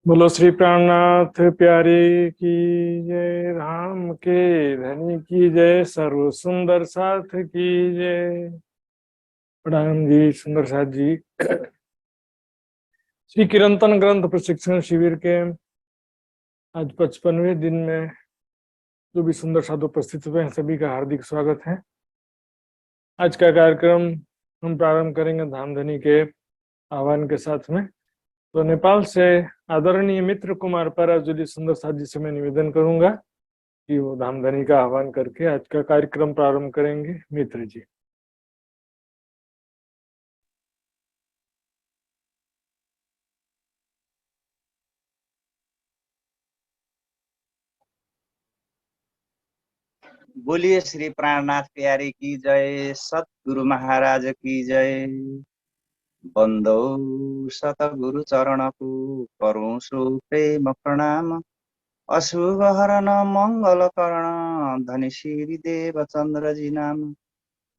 बोलो श्री प्राणनाथ प्यारे की जय। राम के धनी की जय। सर्व सुंदर साथ की जय। प्रणाम जी सुंदर साथ जी। श्री कीर्तन ग्रंथ प्रशिक्षण शिविर के आज 55वें दिन में जो भी सुंदर साधु उपस्थित हुए हैं सभी का हार्दिक स्वागत है। आज का कार्यक्रम हम प्रारंभ करेंगे धामधनी के आह्वान के साथ में। तो नेपाल से आदरणीय मित्र कुमार पराजुली सुंदर साथ जी से मैं निवेदन करूंगा कि वो धामधनी का आह्वान करके आज का कार्यक्रम प्रारंभ करेंगे। मित्र जी। बोलिए श्री प्राणनाथ प्यारे की जय। सतगुरु महाराज की जय। बंदो सतगुरु चरण को करूं सो प्रेम प्रणाम। अशुभ हरण मंगल करण धनी श्री देव चंद्र जी नाम।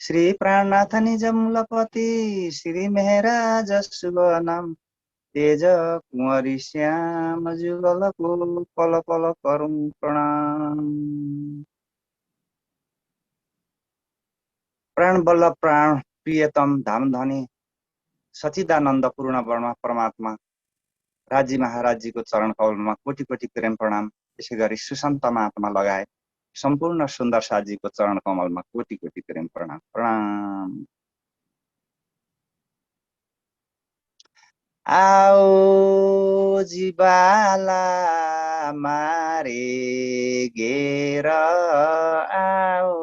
श्री प्राणनाथ निज मूलपति श्री मेहराज शुभ नाम। तेज कुंवरी श्याम जुगल को पल पल करूं प्रणाम। प्राण बल्लभ प्राण प्रियतम धामधनी सचिदानंद पूर्ण वर्मा परमात्मा राजी महाराज जी को चरण कमलमा कोटि कोटि प्रेम प्रणाम। त्यसै गरी सुसन्त महात्मा लगायत सम्पूर्ण सुन्दर साजीको चरण कमलमा कोटि कोटि प्रेम प्रणाम प्रणाम। आओ जीवाला मारे घेर आओ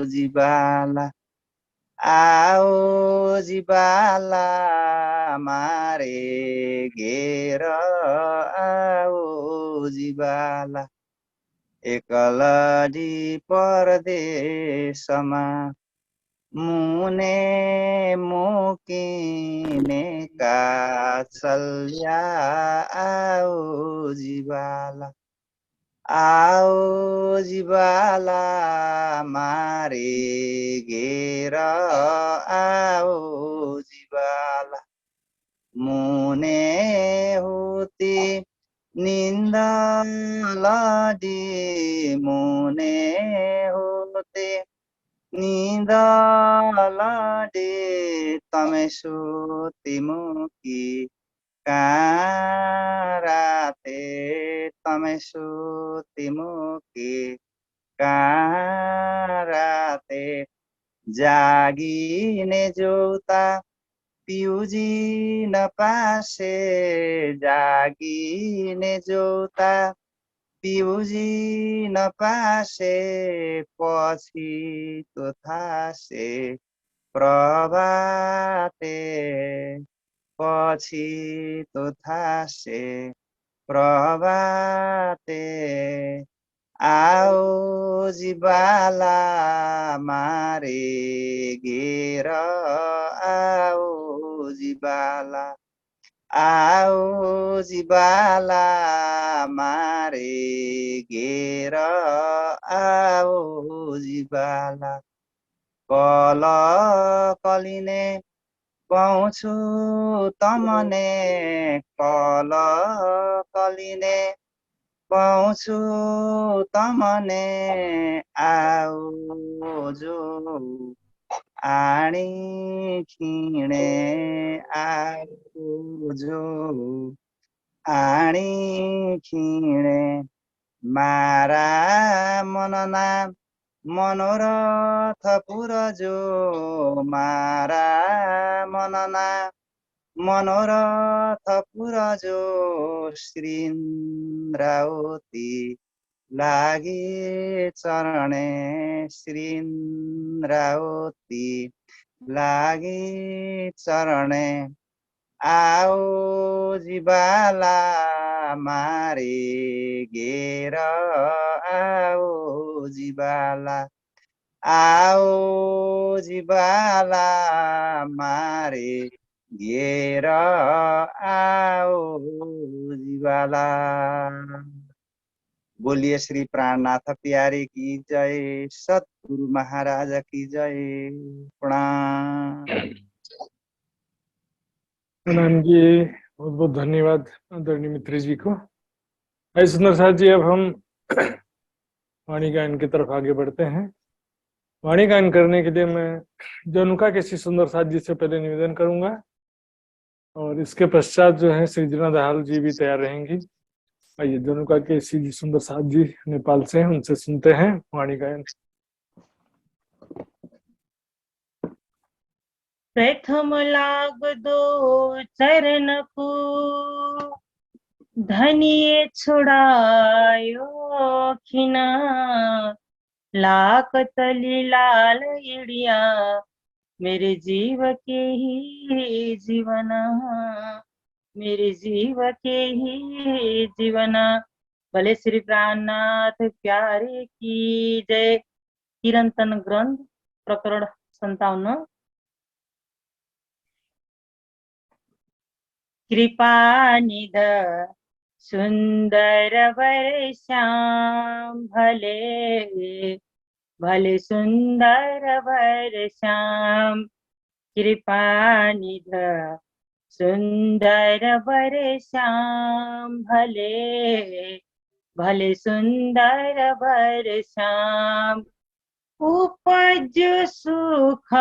जीवाला। आओ जीवाला मारे घेर आओ जीवाला। एकलडी परदेशमा मुने मुकिने काचल्या आओ जीवाला। आओ जीवाला मारे घेर आओ जीवाला। मुने होती निंद लाडी मुने होते निंद लाडे तमे सोती मुकी काराते तमे सोती मुकी काराते। जागिने जोता पिउजी नपासे जागिने जोता पिउजी नपासे पछि तो थासे प्रभाते पछि तो थासे प्रभाते। आओ जीवाला मारे घेर आओ जीवाला। आओ जीवाला मारे घेर आओ जीवाला। कल कलिने पाउँछु तमने कल कलिने पाउँछु तमने आओ जो आणी खिणे आओ जो आणी खिणे। मारा मनना मनोरथ पुरजो मारा मनना मनोरथ पुरजो श्रीन्द्रावती लागे चरणे श्रीन्द्रावती लागे चरणे। आओ जीवाला मारे घेर आओ जीवाला। आओ जीवाला मारे घेर आओ जीवाला। बोलिए श्री प्राणनाथ प्यारे की जय। सतगुरु महाराज की जय। प्रणाम। प्रणाम जी बहुत बहुत धन्यवाद आदरणीय मित्री जी को। आइए सुंदर साथ जी, अब हम वाणी गायन की तरफ आगे बढ़ते हैं। वाणी गायन करने के लिए मैं जनुका के श्री सुंदर साथ जी से पहले निवेदन करूंगा और इसके पश्चात जो है श्री जना दाहाल जी भी तैयार रहेंगी। आइए जनुका के श्री सुंदर साथ जी नेपाल से हैं, उनसे सुनते हैं वाणी गायन। प्रथम लाग दो चरण को धनिये छुड़ायो खिना लाख तली लाल इड़िया मेरे जीव के ही जीवना मेरे जीव के ही जीवना। भले श्री प्राणनाथ प्यारे की जय। कीर्तन ग्रंथ प्रकरण 57। कृपानिध सुंदर वर श्याम भले भले सुंदर वर श्याम। कृपानिध सुंदर वर श्याम भले भले सुंदर वर श्याम। उपज सुख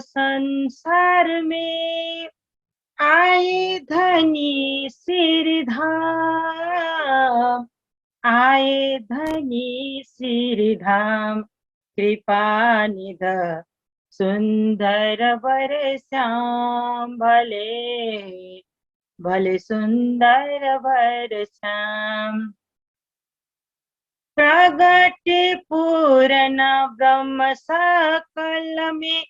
संसार में आए धनी सिरधाम आए धनी सिरधाम। कृपानिध सुंदर वर श्याम भले भले सुंदर वर श्याम। प्रगट पूर्ण ब्रह्म सकल में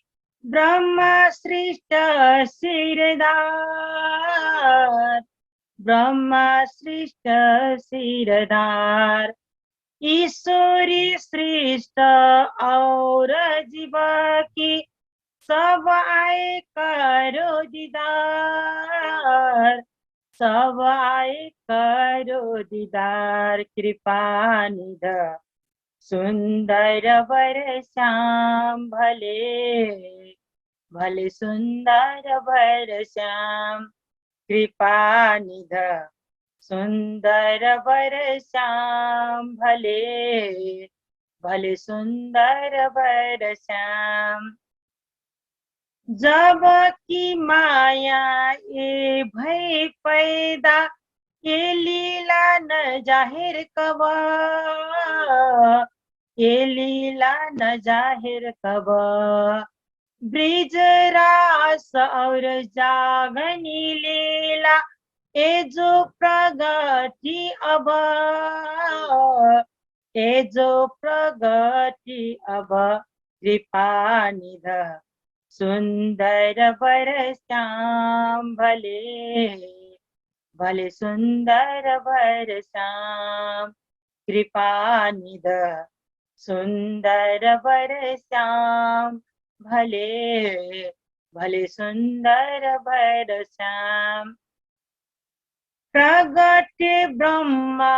ब्रह्म सृष्ट सिरदार ब्रह्म सृष्ट सिरदार। ईश्वरी सृष्ट और जीव की सब आए करो दीदार सब आए करो दीदार। कृपानिध सुंदर वर श्याम भले भले सुंदर वर श्याम। कृपानिध सुंदर वर श्याम भले भले सुंदर वर श्याम। जब की माया ये भय पैदा ये लीला न जाहिर कब ये लीला न जाहिर कब। ब्रिज रास और जागनी लीला ए जो प्रगति अब ए जो प्रगति अब। कृपानिध सुंदर वर श्याम भले भले सुंदर वर श्याम। कृपानिध सुंदर वर श्याम भले भले सुंदर वर श्याम। प्रगट ब्रह्मा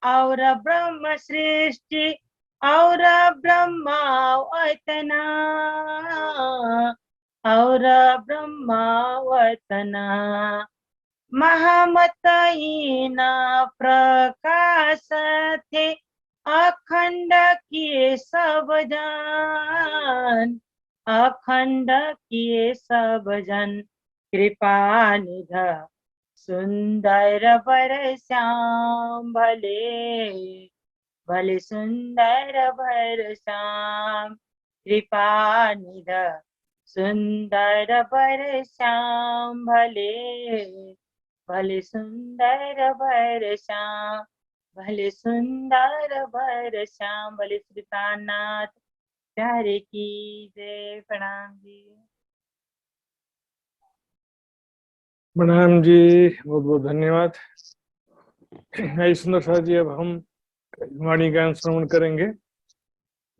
और ब्रह्म सृष्टि और ब्रह्मावतना और ब्रह्मावतना। महामतहीन प्रकाश थे अखंड किए सब जन अखंड किए सब जन। कृपानिध सुंदर वर श्याम भले भले सुंदर वर श्याम। कृपानिध सुंदर वर श्याम भले भले सुंदर वर श्याम भले सुंदर वर श्याम। भले श्री प्राणनाथ प्यारे की जय। प्रणाम जी। प्रणाम जी, बहुत बहुत धन्यवाद। आइए सुंदर साथ जी, अब हम वाणी गायन श्रवण करेंगे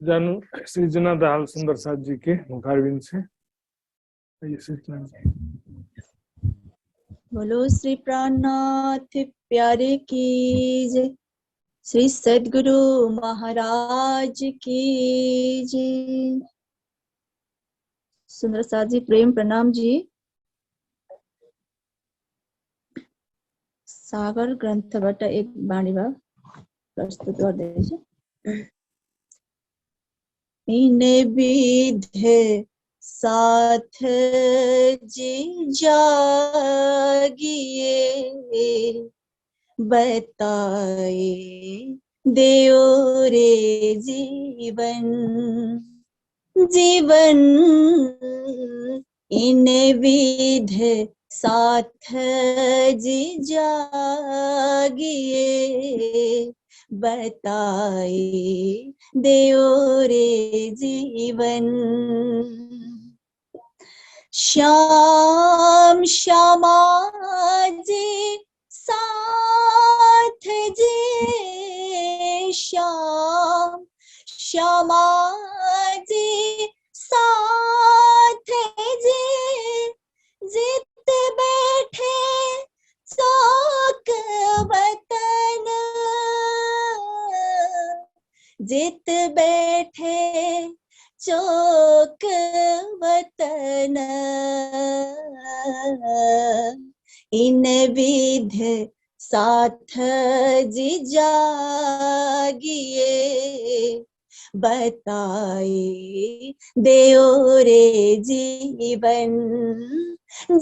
जानू श्री जना दाहाल सुंदर साथ जी के मुखारविंद से। आइए श्री जना जी। बोलो श्री प्राणनाथ प्यारे की जय। श्री सद्गुरु महाराज की जय। सुंदर साथ जी प्रेम प्रणाम जी। सागर ग्रन्थबाट एक बाणीभाव प्रस्तुत गर्दैछु। इने विधे साथ जी जागिए बताए देओ रे जीवन जीवन इन विध साथ जी जागिए बताए देओ रे जीवन श्याम श्यामा जी साथ जी श्याम श्यामा जी साथ जी जित बैठे चौक वतन जित बैठे चौक वतन इन विध साथ जी जागिए बताए देओ रे जीवन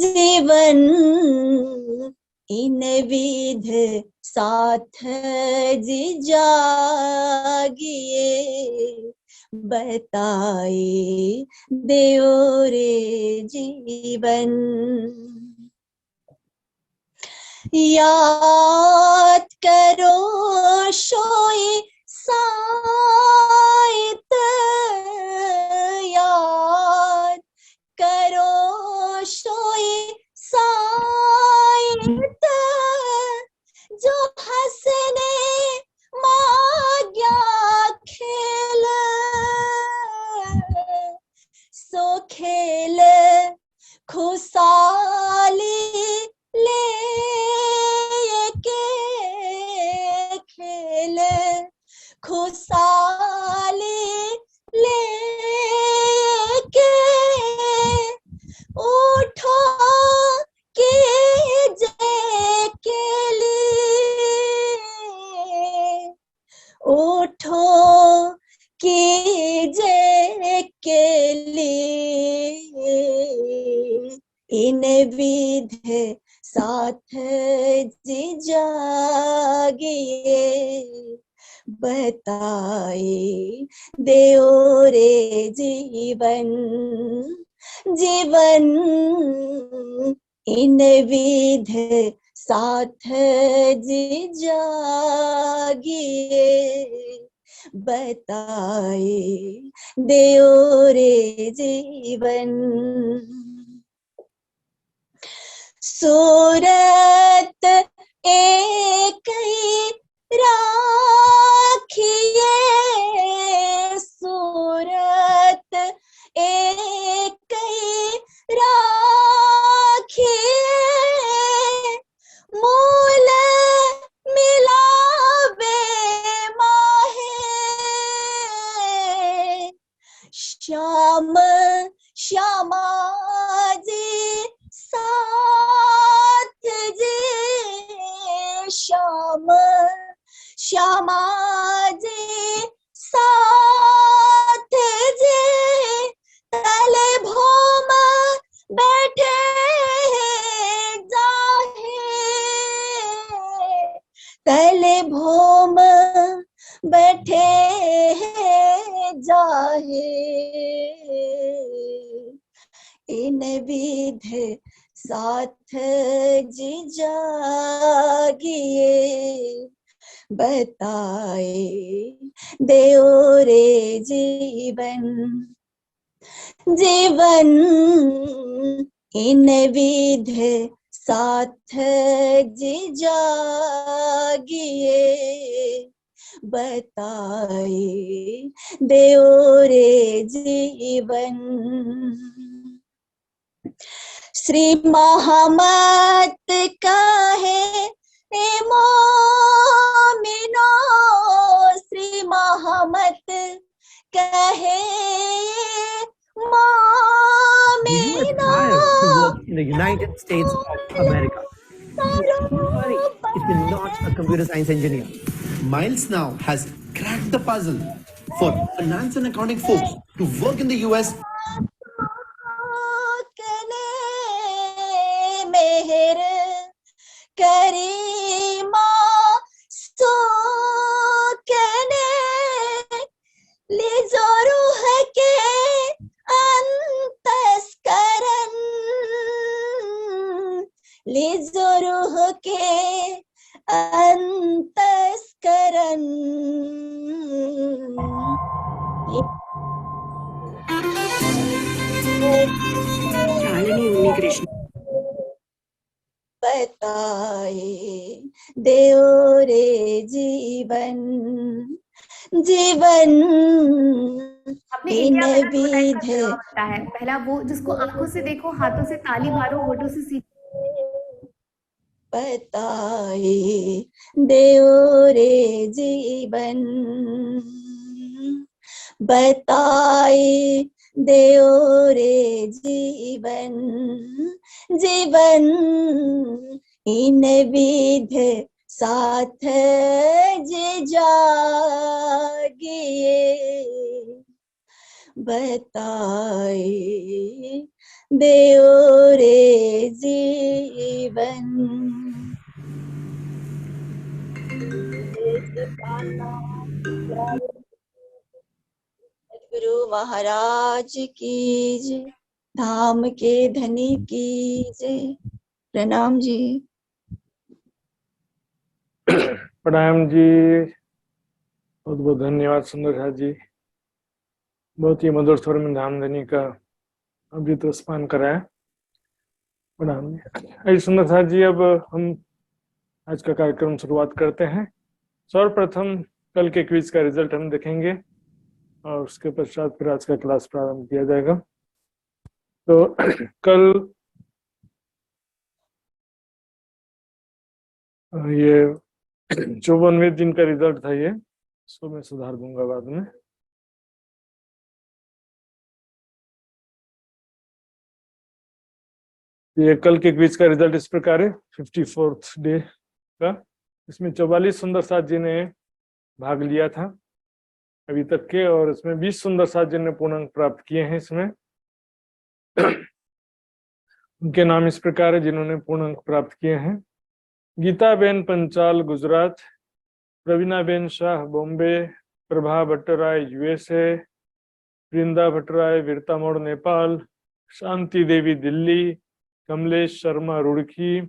जीवन इन विध साथ जी जागिए बताए देओ रे जीवन याद करो सोई साइत याद करो सोई साइत जो हंसने माग्या खेल सो खेल खुशाली ले के खेल खुशाली ले के उठो के जे के लिए उठो के जे के लिए इन विध साथ जी जागिए बताए देओ रे जीवन जीवन इन विध साथ जी जागिए बताए देओ रे जीवन सूरत एक ही राखिए सूरत एक ही राखिए मूल मिलावे माहे श्याम श्यामा जी साथ जी श्याम श्यामा जी साथ जी तले भूम बैठे जाहे तले भूम बैठे जाहे इन विध साथ जी जागिए बताए देओ रे जीवन जीवन इन विध साथ जी जागिए बताए देओ रे जीवन श्री मोहम्मद कहे मोमिनो श्री मोहम्मद कहे Do you मोमिनो aspire to work in the United States of America? It's funny. If a computer science engineer. Miles now has cracked the puzzle for finance and accounting folks to work in the US. मेहर करीमा सो कने ले जोरूह के अंतस्करण ले जोरूह के अंतस्करण शालिनी उन्नीकृष्ण बताए देओ रे जीवन जीवन अपने इंडिया में ना दो टाइप का विध जवाब होता है। पहला वो जिसको आंखों से देखो, हाथों से ताली मारो, होठों से सीखो। बताए देओ रे जीवन बताए देओ रे जीवन जीवन इन विध साथ जे जागिए बताए देओ रे जीवन गुरु महाराज की जय, धाम के धनी की जय। प्रणाम जी। प्रणाम जी, बहुत बहुत धन्यवाद सुंदर साथ जी, बहुत ही मधुर स्वर में धामधनी का अमृत रसपान कराया। प्रणाम जी। अरे सुंदर साथ जी, अब हम आज का कार्यक्रम शुरुआत करते हैं। सर्वप्रथम कल के क्विज का रिजल्ट हम देखेंगे और उसके पश्चात फिर आज का क्लास प्रारंभ किया जाएगा। तो कल ये 54वें दिन का रिजल्ट था, ये इसको मैं सुधार दूंगा बाद में। ये कल के क्विज का रिजल्ट इस प्रकार है 54th डे का। इसमें 44 सुंदर साथ जी ने भाग लिया था अभी तक के, और इसमें 20 सुंदर साथ जी ने पूर्णांक प्राप्त किए हैं। इसमें उनके नाम इस प्रकार है जिन्होंने पूर्णांक प्राप्त किए हैं: गीताबेन पंचाल गुजरात, प्रवीणाबेन शाह बॉम्बे, प्रभा भट्टराय यूएसए, वृंदा भट्टराय वीरतामोड़ नेपाल, शांति देवी दिल्ली, कमलेश शर्मा रुड़की,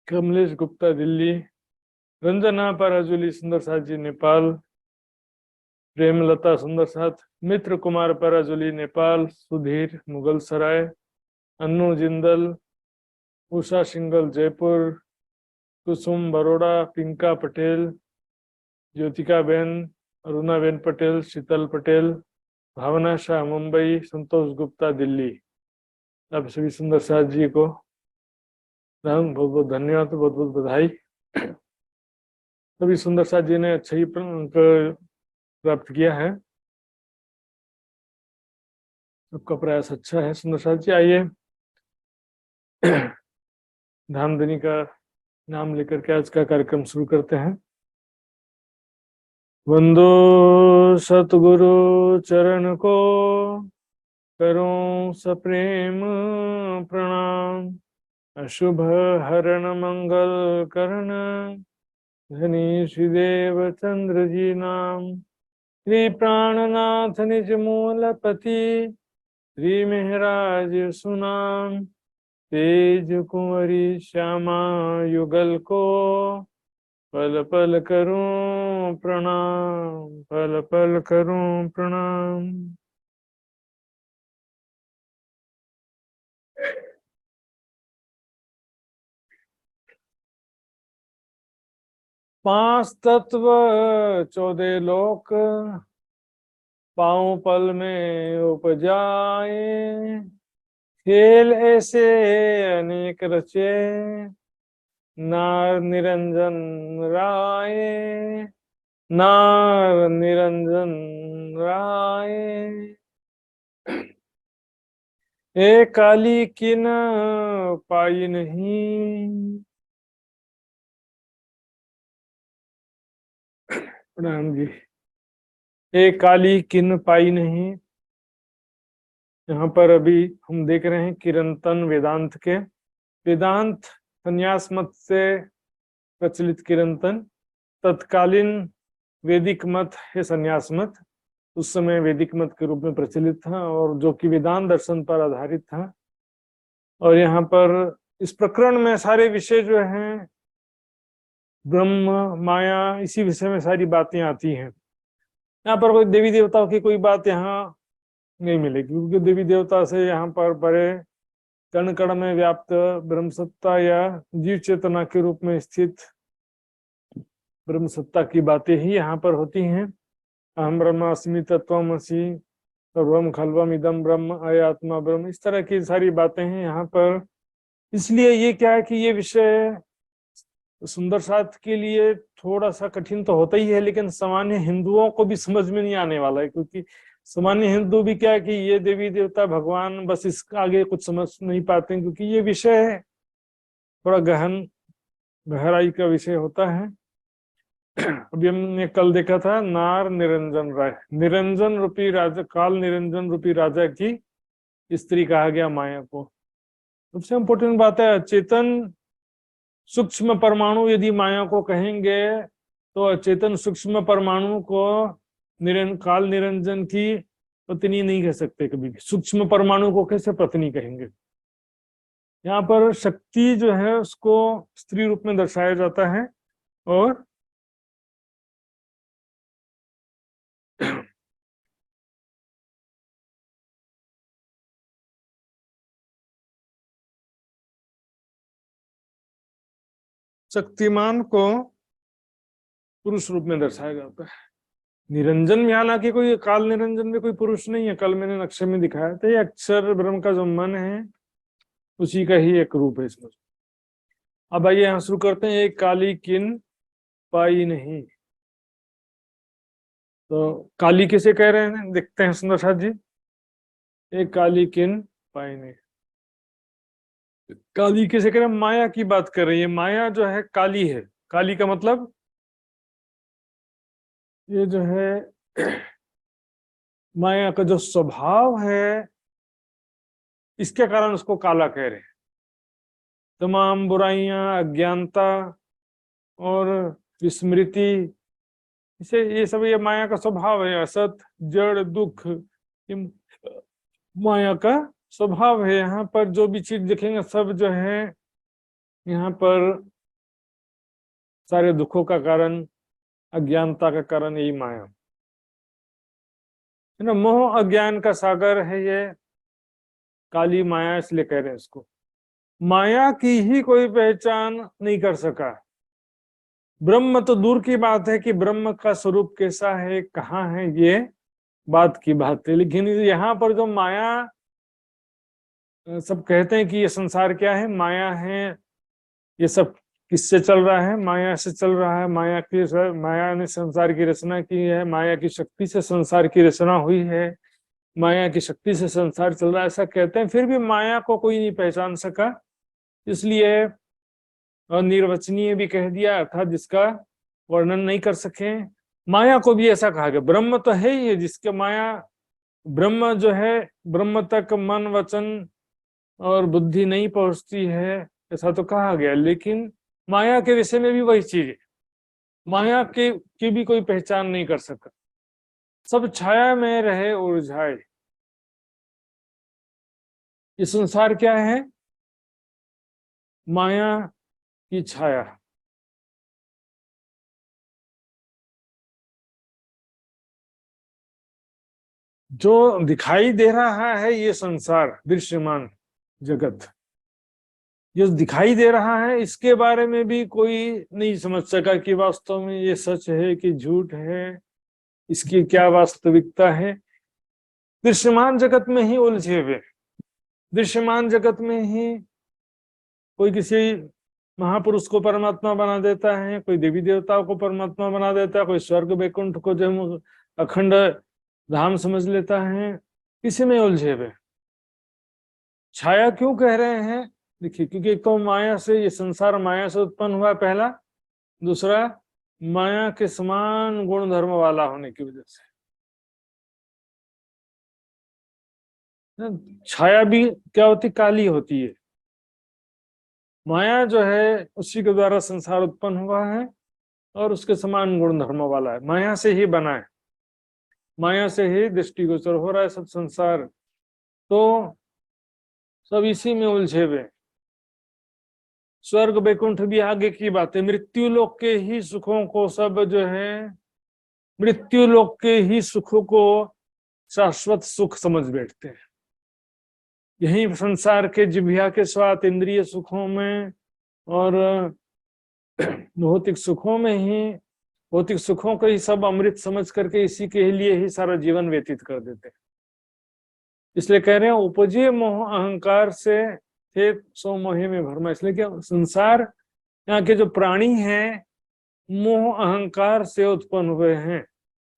कमलेश गुप्ता दिल्ली, रंजना पराजुली सुंदर साथ जी नेपाल, प्रेमलता सुंदर साथ, मित्र कुमार पराजुली नेपाल, सुधीर मुगल सराय, अन्नू जिंदल, उषा सिंगल जयपुर, कुसुम बरोड़ा, पिंका पटेल, ज्योतिका बेन, अरुणा बेन पटेल, शीतल पटेल, भावना शाह मुंबई, संतोष गुप्ता दिल्ली। आप सभी सुंदर साथ जी को बहुत बहुत धन्यवाद, बहुत बहुत बधाई। सभी सुंदर साथ जी ने अच्छा ही अंक प्राप्त किया है, सबका प्रयास अच्छा है। सुंदर साथ जी, आइए धामधनी का नाम लेकर के आज का कार्यक्रम शुरू करते हैं। वंदो सतगुरु चरण को, करूं सप्रेम प्रणाम, अशुभ हरण मंगल करण, धनी श्रीदेव चंद्र जी नाम, श्री प्राणनाथ निज मूलपति, श्री मेहराज सुनाम, तेज कुंवरी श्यामा युगल को, पल पल करूं प्रणाम, पल पल करूं प्रणाम। पांच तत्व 14 लोक, पांव पल में उपजाए, खेल ऐसे अनेक रचे, नार निरंजन राय, नार निरंजन राय। ए काली किन पाई नहीं, प्रणाम जी। एक काली किन पाई नहीं, यहाँ पर अभी हम देख रहे हैं किरंतन वेदांत के। वेदांत संन्यास मत से प्रचलित किरंतन, तत्कालीन वैदिक मत है संन्यास मत, उस समय वैदिक मत के रूप में प्रचलित था और जो कि वेदांत दर्शन पर आधारित था। और यहाँ पर इस प्रकरण में सारे विषय जो हैं ब्रह्म माया, इसी विषय में सारी बातें आती हैं। यहाँ पर कोई देवी देवताओं की कोई बात यहाँ नहीं मिलेगी, क्योंकि देवी देवता से यहाँ पर परे कण कण में व्याप्त ब्रह्म सत्ता या जीव चेतना के रूप में स्थित ब्रह्म सत्ता की बातें ही यहाँ पर होती हैं। अहम ब्रह्मास्मि तत्त्वमसि सर्वम खल्वम इदम ब्रह्म आत्मा ब्रह्म, इस तरह की सारी बातें हैं यहाँ पर। इसलिए ये क्या है कि ये विषय सुंदर साथ के लिए थोड़ा सा कठिन तो होता ही है, लेकिन सामान्य हिंदुओं को भी समझ में नहीं आने वाला है, क्योंकि सामान्य हिंदू भी क्या है कि ये देवी देवता भगवान बस इसके आगे कुछ समझ नहीं पाते, क्योंकि ये विषय थोड़ा गहराई का विषय होता है। अभी हमने कल देखा था नार निरंजन राय, निरंजन रूपी राजा, काल निरंजन रूपी राजा की स्त्री कहा गया माया को। सबसे इम्पोर्टेंट बात है अचेतन सूक्ष्म परमाणु यदि माया को कहेंगे तो अचेतन सूक्ष्म परमाणु को काल निरंजन की पत्नी नहीं कह सकते कभी भी। सूक्ष्म परमाणु को कैसे पत्नी कहेंगे? यहाँ पर शक्ति जो है उसको स्त्री रूप में दर्शाया जाता है और शक्तिमान को पुरुष रूप में दर्शाया जाता है। निरंजन में हालांकि कोई काल निरंजन में कोई पुरुष नहीं है, कल मैंने नक्शे में दिखाया था। ये अक्षर ब्रह्म का जो मन है उसी का ही एक रूप है इसमें। अब आइए यहाँ शुरू करते हैं। एक काली किन पाई नहीं, तो काली किसे कह रहे हैं देखते हैं सुंदर साथ जी। एक काली किन पाई नहीं, काली किसे कह रहे हैं? माया की बात कर रही है। माया जो है काली है। काली का मतलब ये जो है माया का जो स्वभाव है इसके कारण उसको काला कह रहे हैं। तमाम बुराइयां, अज्ञानता और विस्मृति, इसे ये सब ये माया का स्वभाव है। असत, जड़, दुख, ये माया का स्वभाव है। यहाँ पर जो भी चीज देखेंगे सब जो है यहाँ पर सारे दुखों का कारण, अज्ञानता का कारण यही माया है ना। मोह अज्ञान का सागर है ये काली माया, इसलिए कह रहे हैं इसको। माया की ही कोई पहचान नहीं कर सका। ब्रह्म तो दूर की बात है कि ब्रह्म का स्वरूप कैसा है, कहाँ है, ये बात की बात है। लेकिन यहाँ पर जो माया, सब कहते हैं कि ये संसार क्या है, माया है। ये सब किससे चल रहा है? माया से चल रहा है। माया ने संसार की रचना की है। माया की शक्ति से संसार की रचना हुई है। माया की शक्ति से संसार चल रहा है, ऐसा कहते हैं। फिर भी माया को कोई नहीं पहचान सका, इसलिए निर्वचनीय भी कह दिया, अर्थात जिसका वर्णन नहीं कर सके। माया को भी ऐसा कहा गया। ब्रह्म तो है ही है, जिसके माया, ब्रह्म जो है, ब्रह्म तक मन वचन और बुद्धि नहीं पहुंचती है, ऐसा तो कहा गया। लेकिन माया के विषय में भी वही चीज है। माया की भी कोई पहचान नहीं कर सका। सब छाया में रहे उलझाए। ये संसार क्या है? माया की छाया। जो दिखाई दे रहा है ये संसार, दृश्यमान जगत, जो दिखाई दे रहा है, इसके बारे में भी कोई नहीं समझ सका कि वास्तव में ये सच है कि झूठ है, इसकी क्या वास्तविकता है। दृश्यमान जगत में ही उलझे हुए। दृश्यमान जगत में ही कोई किसी महापुरुष को परमात्मा बना देता है, कोई देवी देवताओं को परमात्मा बना देता है, कोई स्वर्ग वैकुंठ को जो अखंड धाम समझ लेता है। इसी में उलझे हुए। छाया क्यों कह रहे हैं? देखिए, क्योंकि एक तो माया से, ये संसार माया से उत्पन्न हुआ पहला। दूसरा, माया के समान गुण धर्म वाला होने की वजह से। छाया भी क्या होती, काली होती है। माया जो है उसी के द्वारा संसार उत्पन्न हुआ है और उसके समान गुण धर्म वाला है, माया से ही बना है, माया से ही दृष्टिगोचर हो रहा है सब संसार। तो सब इसी में उलझे हुए। स्वर्ग वैकुंठ भी आगे की बात है, मृत्यु लोक के ही सुखों को सब जो है, मृत्यु लोक के ही सुखों को शाश्वत सुख समझ बैठते हैं। यही संसार के जिह्वा के स्वाद इंद्रिय सुखों में और भौतिक सुखों में ही, भौतिक सुखों को ही सब अमृत समझ करके इसी के लिए ही सारा जीवन व्यतीत कर देते हैं। इसलिए कह रहे हैं उपजे मोह अहंकार से थे सो मोहे में भरमा। इसलिए क्या संसार, यहाँ के जो प्राणी हैं मोह अहंकार से उत्पन्न हुए हैं,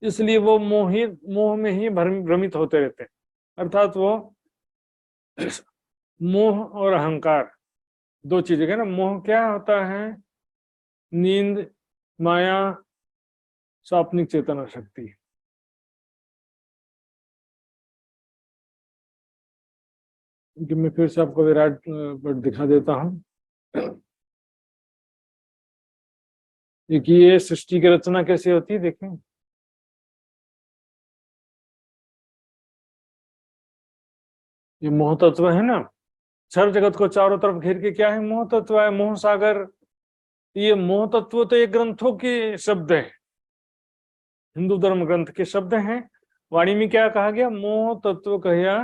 इसलिए वो मोह में ही भ्रमित होते रहते हैं। अर्थात वो मोह और अहंकार दो चीजें है ना। मोह क्या होता है, नींद, माया, स्वाप्निक चेतना शक्ति। कि मैं फिर से आपको विराट पट दिखा देता हूं। देखिए ये सृष्टि की रचना कैसे होती है, देखें। ये मोह तत्व है ना, क्षर जगत को चारों तरफ घेर के क्या है, मोह तत्व है, मोह सागर। ये मोह तत्व तो एक ग्रंथों के शब्द है, हिंदू धर्म ग्रंथ के शब्द हैं। वाणी में क्या कहा गया, मोह तत्व कहा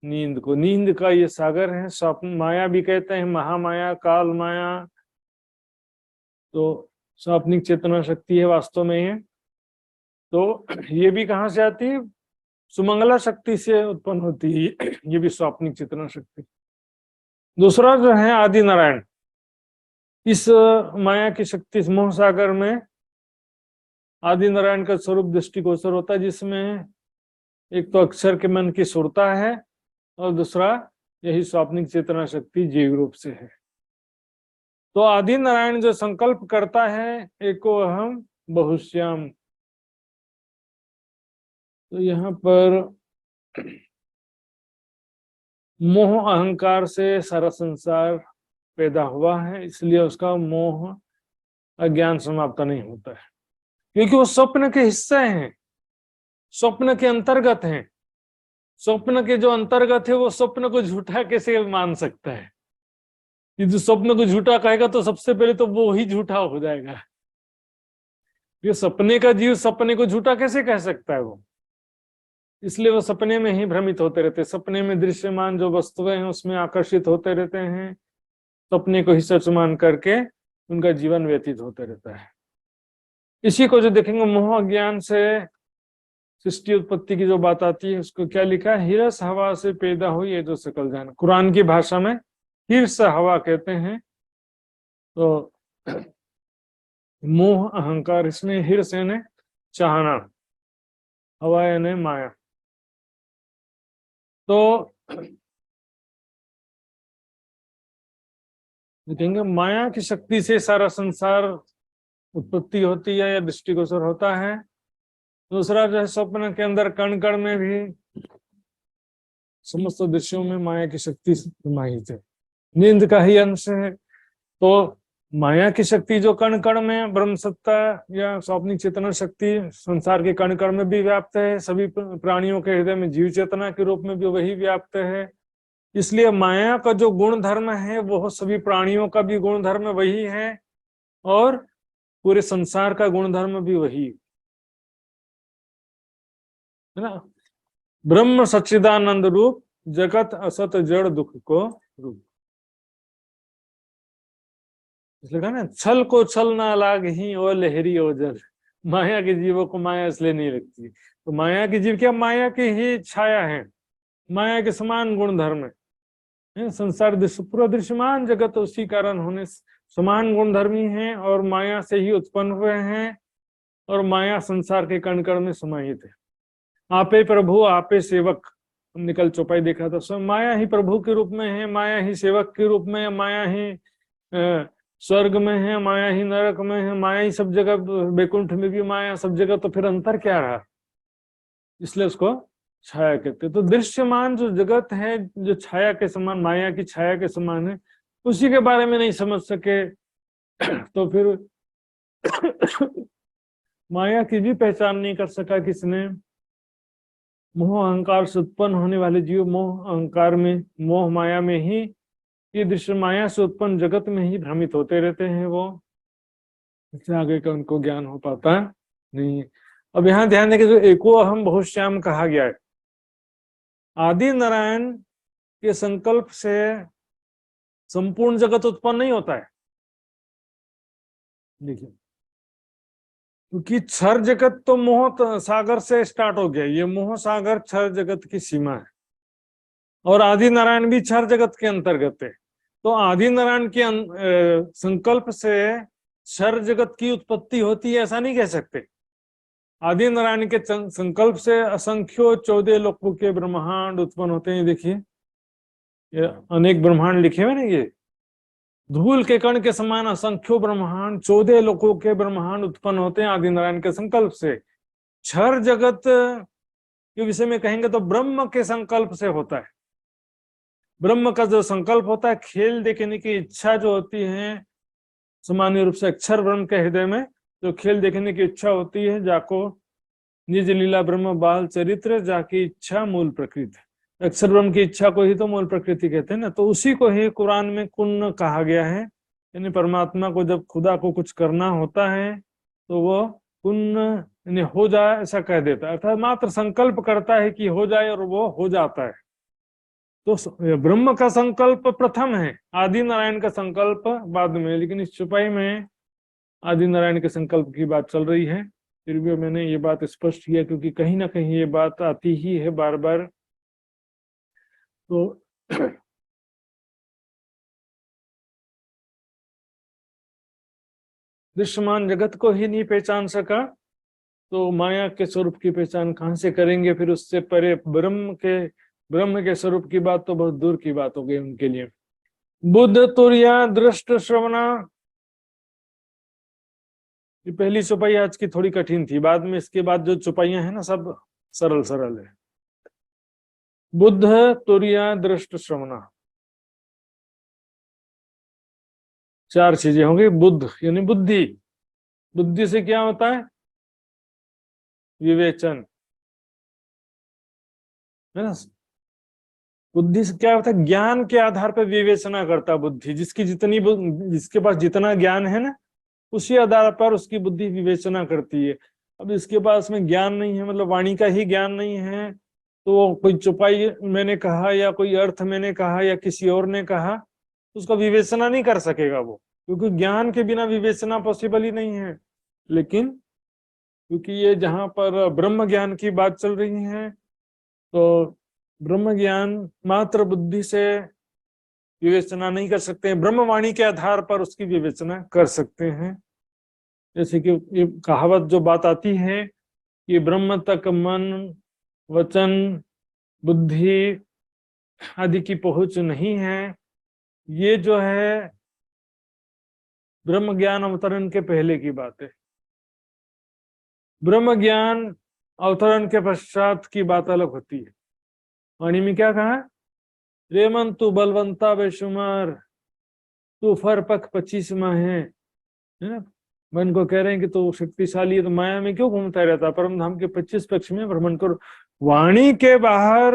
नींद को, नींद का ये सागर है। स्वप्न माया भी कहते हैं, महामाया, काल माया, तो स्वाप्निक चेतना शक्ति है वास्तव में ये। तो ये भी कहाँ से आती है, सुमंगला शक्ति से उत्पन्न होती है, ये भी स्वाप्निक चेतना शक्ति। दूसरा जो है आदि नारायण, इस माया की शक्ति मोह सागर में आदि नारायण का स्वरूप दृष्टिगोचर होता है, जिसमें एक तो अक्षर के मन की सुरता है और दूसरा यही स्वाप्निक चेतना शक्ति जीव रूप से है। तो आदि नारायण जो संकल्प करता है एको अहम बहुश्याम, तो यहाँ पर मोह अहंकार से सारा संसार पैदा हुआ है, इसलिए उसका मोह अज्ञान समाप्त नहीं होता है, क्योंकि वो स्वप्न के हिस्से हैं, स्वप्न के अंतर्गत हैं। स्वप्न के जो अंतर्गत है वो स्वप्न को झूठा कैसे मान सकता है। ये जो स्वप्न को झूठा कहेगा तो सबसे पहले तो वो ही झूठा हो जाएगा। ये सपने का जीव सपने को झूठा कैसे कह सकता है वो, इसलिए वो सपने में ही भ्रमित होते रहते हैं। सपने में दृश्यमान जो वस्तुएं हैं उसमें आकर्षित होते रहते हैं, सपने को ही सच मान करके उनका जीवन व्यतीत होते रहता है। इसी को जो देखेंगे मोह अज्ञान से सृष्टि उत्पत्ति की जो बात आती है, उसको क्या लिखा है, हिरस हवा से पैदा हुई ये जो सकल जान। कुरान की भाषा में हिरस हवा कहते हैं। तो मोह अहंकार, इसमें हिरस यानी चाहना, हवा यानी माया। तो देखेंगे माया की शक्ति से सारा संसार उत्पत्ति होती है या दृष्टिगोचर होता है। दूसरा जो है स्वप्न के अंदर कण कण में भी समस्त दृश्यों में माया की शक्ति समाहित है, नींद का ही अंश है। तो माया की शक्ति जो कण कण में ब्रह्म सत्ता या स्वाप्निक चेतना शक्ति संसार के कण कण में भी व्याप्त है, सभी प्राणियों के हृदय में जीव चेतना के रूप में भी वही व्याप्त है। इसलिए माया का जो गुण धर्म है वो सभी प्राणियों का भी गुण धर्म वही है और पूरे संसार का गुण धर्म भी वही है ना। ब्रह्म सच्चिदानंद रूप, जगत असत जड़ दुख को रूप। इसलिए कहा ना, छल को छल ना लाग ही ओ लहरी ओ जल। माया के जीवों को माया इसलिए नहीं लगती। तो माया के जीव क्या, माया की ही छाया है, माया के समान गुण धर्म है। संसार पूरा दृश्यमान जगत उसी कारण होने समान गुण धर्मी है और माया से ही उत्पन्न हुए हैं और माया संसार के कण कण में समाहित है। आपे प्रभु आपे सेवक, हमने कल चौपाई देखा था, स्वयं माया ही प्रभु के रूप में है, माया ही सेवक के रूप में, माया ही स्वर्ग में है माया ही, नरक में है माया ही, सब जगह वैकुंठ में भी माया, सब जगह, तो फिर अंतर क्या रहा? इसलिए उसको छाया कहते हैं। तो दृश्यमान जो जगत है, जो छाया के समान, माया की छाया के समान है, उसी के बारे में नहीं समझ सके तो फिर माया की भी पहचान नहीं कर सका किसने? मोह अहंकार से उत्पन्न होने वाले जीव मोह अहंकार में, मोह माया में ही, ये दृश्य माया से उत्पन्न जगत में ही भ्रमित होते रहते हैं। वो इससे आगे का उनको ज्ञान हो पाता नहीं। अब यहाँ ध्यान दें कि जो एको अहम बहुश्याम कहा गया है, आदि नारायण के संकल्प से संपूर्ण जगत उत्पन्न नहीं होता है। देखिए, क्योंकि क्षर जगत तो मोह सागर से स्टार्ट हो गया, ये मोह सागर क्षर जगत की सीमा है, और आदि नारायण भी क्षर जगत के अंतर्गत है। तो आदि नारायण के संकल्प से क्षर जगत की उत्पत्ति होती है, ऐसा नहीं कह सकते। आदि नारायण के संकल्प से असंख्यो 14 लोकों के ब्रह्मांड उत्पन्न होते हैं। देखिए, ये अनेक ब्रह्मांड लिखे हुए ना, ये धूल के कण के समान असंख्यो ब्रह्मांड, 14 लोकों के ब्रह्मांड उत्पन्न होते हैं आदि नारायण के संकल्प से। क्षर जगत के विषय में कहेंगे तो ब्रह्म के संकल्प से होता है। ब्रह्म का जो संकल्प होता है, खेल देखने की इच्छा जो होती है, सामान्य रूप से अक्षर ब्रह्म के हृदय में जो खेल देखने की इच्छा होती है, जाको निज लीला ब्रह्म बाल चरित्र, जाकी इच्छा मूल प्रकृति। अक्षर ब्रह्म की इच्छा को ही तो मूल प्रकृति कहते हैं ना। तो उसी को ही कुरान में कुन कहा गया है, यानी परमात्मा को जब खुदा को कुछ करना होता है तो वो कुन यानी हो जाए ऐसा कह देता है, अर्थात मात्र संकल्प करता है कि हो जाए और वो हो जाता है। तो ब्रह्म का संकल्प प्रथम है, आदि नारायण का संकल्प बाद में। लेकिन इस चौपाई में आदि नारायण के संकल्प की बात चल रही है, फिर भी मैंने ये बात स्पष्ट किया क्योंकि कहीं ना कहीं ये बात आती ही है बार बार। तो दृश्यमान जगत को ही नहीं पहचान सका तो माया के स्वरूप की पहचान कहां से करेंगे? फिर उससे परे ब्रह्म के स्वरूप की बात तो बहुत दूर की बात हो गई उनके लिए। बुद्ध तुर्या दृष्ट श्रवणा, ये पहली चौपाई आज की थोड़ी कठिन थी, बाद में इसके बाद जो चौपाइयां हैं ना सब सरल सरल है। बुद्ध तुर्या दृष्ट श्रवणा, 4 चीजें होंगी। बुद्ध यानी बुद्धि, बुद्धि से क्या होता है? विवेचन, है ना। बुद्धि से क्या होता है? ज्ञान के आधार पर विवेचना करता बुद्धि। जिसके पास जितना ज्ञान है ना, उसी आधार पर उसकी बुद्धि विवेचना करती है। अब इसके पास में ज्ञान नहीं है, मतलब वाणी का ही ज्ञान नहीं है, तो कोई चौपाई मैंने कहा या कोई अर्थ मैंने कहा या किसी और ने कहा, तो उसका विवेचना नहीं कर सकेगा वो, क्योंकि ज्ञान के बिना विवेचना पॉसिबल ही नहीं है। लेकिन क्योंकि ये जहां पर ब्रह्म ज्ञान की बात चल रही है, तो ब्रह्म ज्ञान मात्र बुद्धि से विवेचना नहीं कर सकते हैं, ब्रह्मवाणी के आधार पर उसकी विवेचना कर सकते हैं। जैसे कि ये कहावत जो बात आती है कि ब्रह्म तक मन वचन बुद्धि आदि की पहुंच नहीं है, ये जो है ब्रह्म ज्ञान अवतरण के पहले की बात है। ब्रह्म ज्ञान अवतरण के पश्चात की बात अलग होती है। वाणी में क्या कहा? रेमन तू बलवंता बेशुमार, तू फर पख 25 माह है ना। मन को कह रहे हैं कि तू शक्तिशाली है, तो माया में क्यों घूमता रहता? परम धाम के 25 पक्ष में भ्रमण करो। वाणी के बाहर,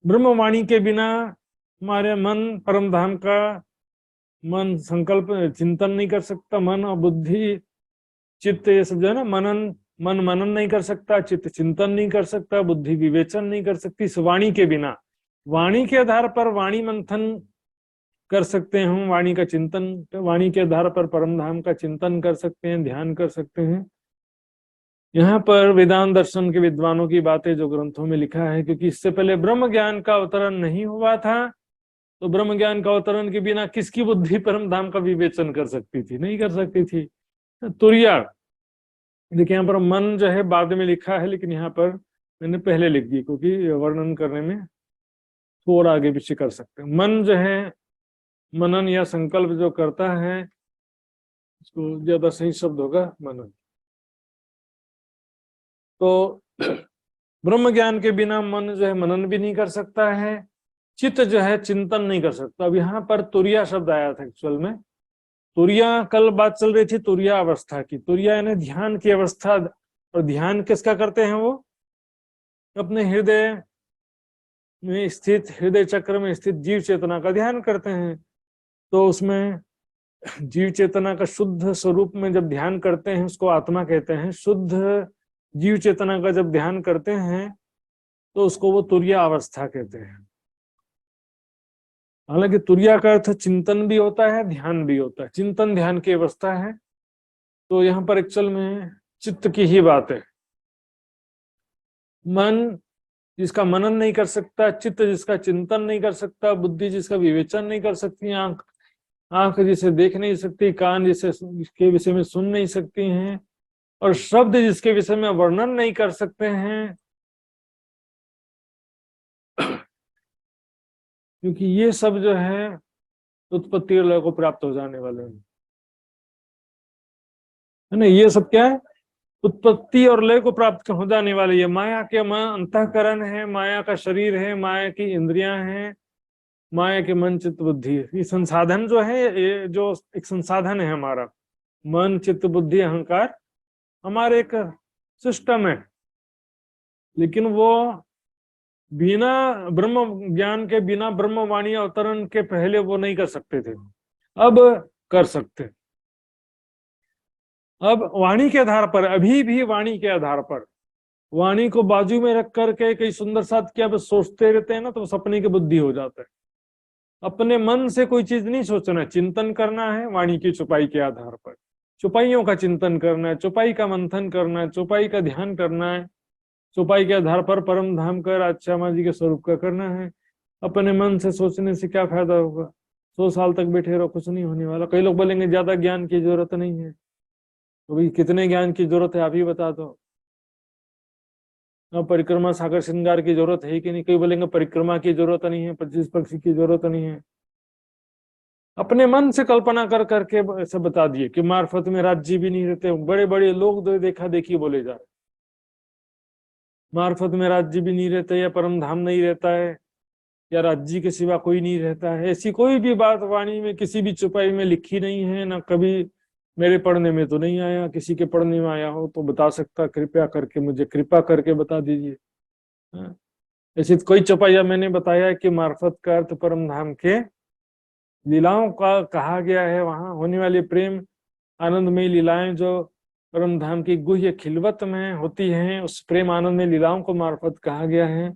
ब्रह्म वाणी के बिना हमारे मन परम धाम का मन संकल्प चिंतन नहीं कर सकता। मन और बुद्धि चित्त ये सब जो है ना, मन मनन नहीं कर सकता, चित्त चिंतन नहीं कर सकता, बुद्धि विवेचन नहीं कर सकती इस वाणी के बिना। वाणी के आधार पर वाणी मंथन कर सकते हैं हम, वाणी का चिंतन, वाणी के आधार पर परम धाम का चिंतन कर सकते हैं, ध्यान कर सकते हैं। यहाँ पर वेदांत दर्शन के विद्वानों की बातें जो ग्रंथों में लिखा है, क्योंकि इससे पहले ब्रह्म ज्ञान का अवतरण नहीं हुआ था, तो ब्रह्म ज्ञान का अवतरण के बिना किसकी बुद्धि परम धाम का विवेचन कर सकती थी? नहीं कर सकती थी। तुर्या, देखिए यहाँ पर मन जो है बाद में लिखा है, लेकिन यहाँ पर मैंने पहले लिख दी क्योंकि वर्णन करने में थोड़ा आगे पीछे कर सकते हैं। मन जो है मनन या संकल्प जो करता है, इसको ज्यादा सही शब्द होगा मनन। तो ब्रह्म ज्ञान के बिना मन जो है मनन भी नहीं कर सकता है, चित्त जो है चिंतन नहीं कर सकता। अब यहाँ पर तुरिया शब्द आया था एक्चुअल में। तुरिया, कल बात चल रही थी तुरिया अवस्था की। तुरिया यानी ध्यान की अवस्था। और ध्यान किसका करते हैं? वो अपने हृदय में स्थित, हृदय चक्र में स्थित जीव चेतना का ध्यान करते हैं। तो उसमें जीव चेतना का शुद्ध स्वरूप में जब ध्यान करते हैं उसको आत्मा कहते हैं। शुद्ध जीव चेतना का जब ध्यान करते हैं तो उसको वो तुरिया अवस्था कहते हैं। हालांकि तुरिया का अर्थ चिंतन भी होता है, ध्यान भी होता है। चिंतन ध्यान की अवस्था है। तो यहाँ पर एक्चुअल में चित्त की ही बात है। मन जिसका मनन नहीं कर सकता, चित्त जिसका चिंतन नहीं कर सकता, बुद्धि जिसका विवेचन नहीं कर सकती, आंख जिसे देख नहीं सकती, कान जिसके विषय में सुन नहीं सकती हैं, और शब्द जिसके विषय में वर्णन नहीं कर सकते हैं, क्योंकि ये सब जो है उत्पत्ति और लय को प्राप्त हो जाने वाले हैं, है ना। ये सब क्या है? उत्पत्ति और लय को प्राप्त हो जाने वाले। ये माया के अंतःकरण है, माया का शरीर है, माया की इंद्रियां हैं, माया के मन चित्त बुद्धि। ये संसाधन जो है, ये जो एक संसाधन है हमारा, मन चित्त बुद्धि अहंकार, हमारे एक सिस्टम है। लेकिन वो बिना ब्रह्म ज्ञान के, बिना ब्रह्मवाणी अवतरण के पहले वो नहीं कर सकते थे, अब कर सकते। अब वाणी के आधार पर, अभी भी वाणी के आधार पर, वाणी को बाजू में रख करके कई सुंदर साथ क्या बस सोचते रहते हैं ना, तो सपने की बुद्धि हो जाता है। अपने मन से कोई चीज नहीं सोचना, चिंतन करना है वाणी की चौपाई के आधार पर। चौपाइयों का चिंतन करना है, चौपाई का मंथन करना है, चौपाई का ध्यान करना है, चौपाई के आधार पर परम धाम का राजश्यामा जी के स्वरूप का करना है। अपने मन से सोचने से क्या फायदा होगा? 100 साल तक बैठे रहो, कुछ नहीं होने वाला। कई लोग बोलेंगे ज्यादा ज्ञान की जरूरत नहीं है, तो भाई कितने ज्ञान की जरूरत है आप ही बता दो। परिक्रमा सागर श्रृंगार की जरूरत है कि नहीं? कई बोलेंगे परिक्रमा की जरूरत नहीं है, 25 पक्षी की जरूरत नहीं है। अपने मन से कल्पना कर करके ऐसा बता दिए कि मार्फत में राज्य भी नहीं रहते। बड़े बड़े लोग देखा देखी बोले जा रहे, मार्फत में राज्य भी नहीं रहते, या परम धाम नहीं रहता है, या राज्य के सिवा कोई नहीं रहता है। ऐसी कोई भी बात वाणी में किसी भी चौपाई में लिखी नहीं है, ना कभी मेरे पढ़ने में तो नहीं आया। किसी के पढ़ने में आया हो तो बता सकता, कृपया करके मुझे कृपा करके बता दीजिए। ऐसी कोई चौपाइया मैंने बताया है कि मार्फत का अर्थ परम धाम के लीलाओं का कहा गया है। वहां होने वाली प्रेम आनंदमय लीलाएं जो परम धाम की गुह्य खिलवत में होती हैं, उस प्रेम आनंदमय लीलाओं को मार्फत कहा गया है।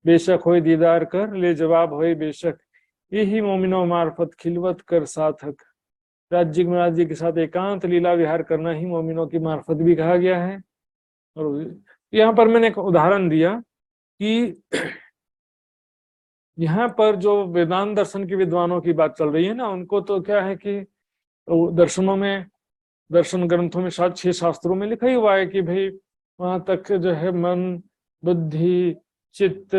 बेशक होए दीदार कर ले जवाब होए बेशक, यही मोमिनो मार्फत खिलवत कर सार्थक। राज्य के साथ एकांत लीला विहार करना ही मोमिनों की मार्फत भी कहा गया है। और यहाँ पर मैंने एक उदाहरण दिया कि यहाँ पर जो वेदांत दर्शन के विद्वानों की बात चल रही है ना, उनको तो क्या है कि दर्शनों में, दर्शन ग्रंथों में, 6 शास्त्रों में लिखा ही हुआ है कि भाई वहां तक जो है मन बुद्धि चित्त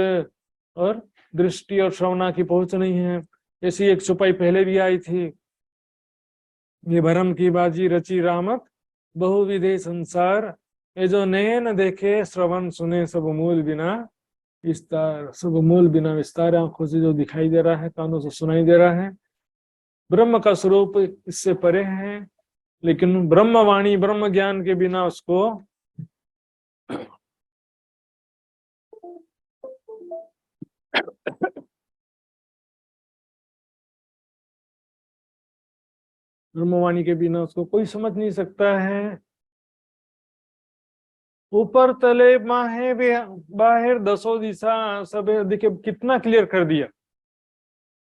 और दृष्टि और श्रवणा की पहुंच नहीं है। ऐसी एक चौपाई पहले भी आई थी, ये भरम की बाजी रची रामत बहुविधे संसार, ये जो नयन देखे श्रवण सुने सब मूल बिना विस्तार। सब मूल बिना विस्तार, आंखों से जो दिखाई दे रहा है, कानों से सुनाई दे रहा है, ब्रह्म का स्वरूप इससे परे है। लेकिन ब्रह्मवाणी ब्रह्म ज्ञान के बिना उसको ब्रह्मवाणी के बिना उसको कोई समझ नहीं सकता है। ऊपर तले माहे बाहर दसों दिशा सब, देखिए कितना क्लियर कर दिया।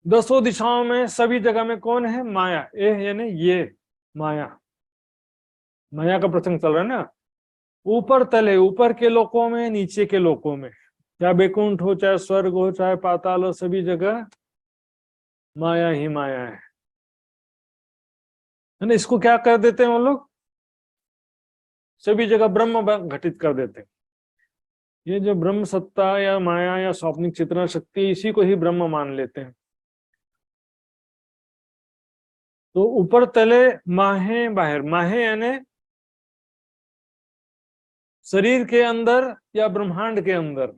दसों दिशाओं में सभी जगह में कौन है? माया। यानी ये माया, माया का प्रसंग चल रहा है ना। ऊपर तले, ऊपर के लोकों में, नीचे के लोकों में, चाहे बैकुंठ हो, चाहे स्वर्ग हो, चाहे पाताल हो, सभी जगह माया ही माया है ना। इसको क्या कर देते हैं वो लोग? सभी जगह ब्रह्म घटित कर देते हैं। ये जो ब्रह्म सत्ता या माया या स्वप्निक चेतना शक्ति, इसी को ही ब्रह्म मान लेते हैं। तो ऊपर तले माहे बाहर, माहे यानी शरीर के अंदर या ब्रह्मांड के अंदर।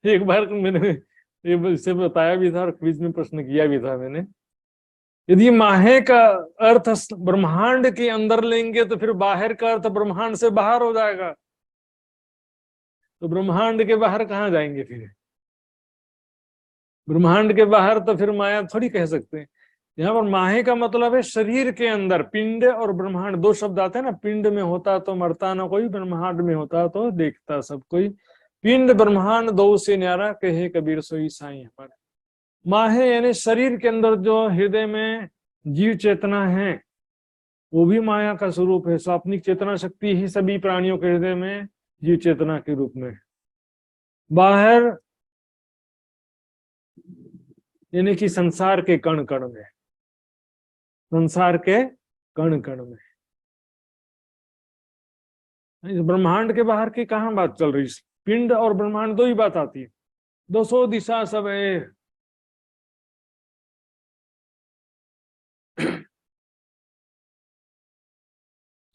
एक बार मैंने ये इससे बताया भी था और क्विज में प्रश्न किया भी था मैंने। यदि माहे का अर्थ ब्रह्मांड के अंदर लेंगे तो फिर बाहर का अर्थ ब्रह्मांड से बाहर हो जाएगा। तो ब्रह्मांड के बाहर कहाँ जाएंगे फिर? ब्रह्मांड के बाहर तो फिर माया थोड़ी कह सकते हैं। यहाँ पर माहे का मतलब है शरीर के अंदर। पिंड और ब्रह्मांड दो शब्द आते हैं ना, पिंड में होता तो मरता ना कोई, ब्रह्मांड में होता तो देखता सब कोई। पिंड ब्रह्मांड दो से न्यारा, कहे कबीर सोई साईं हमारे। माहे यानी शरीर के अंदर जो हृदय में जीव चेतना है वो भी माया का स्वरूप है। स्वाप्निक चेतना शक्ति ही सभी प्राणियों के हृदय में जीव चेतना के रूप में। बाहर यानी कि संसार के कण कण में, संसार के कण कण में। ब्रह्मांड के बाहर की कहाँ बात चल रही? पिंड और ब्रह्मांड दो ही बात आती है। 200 दिशा सब है।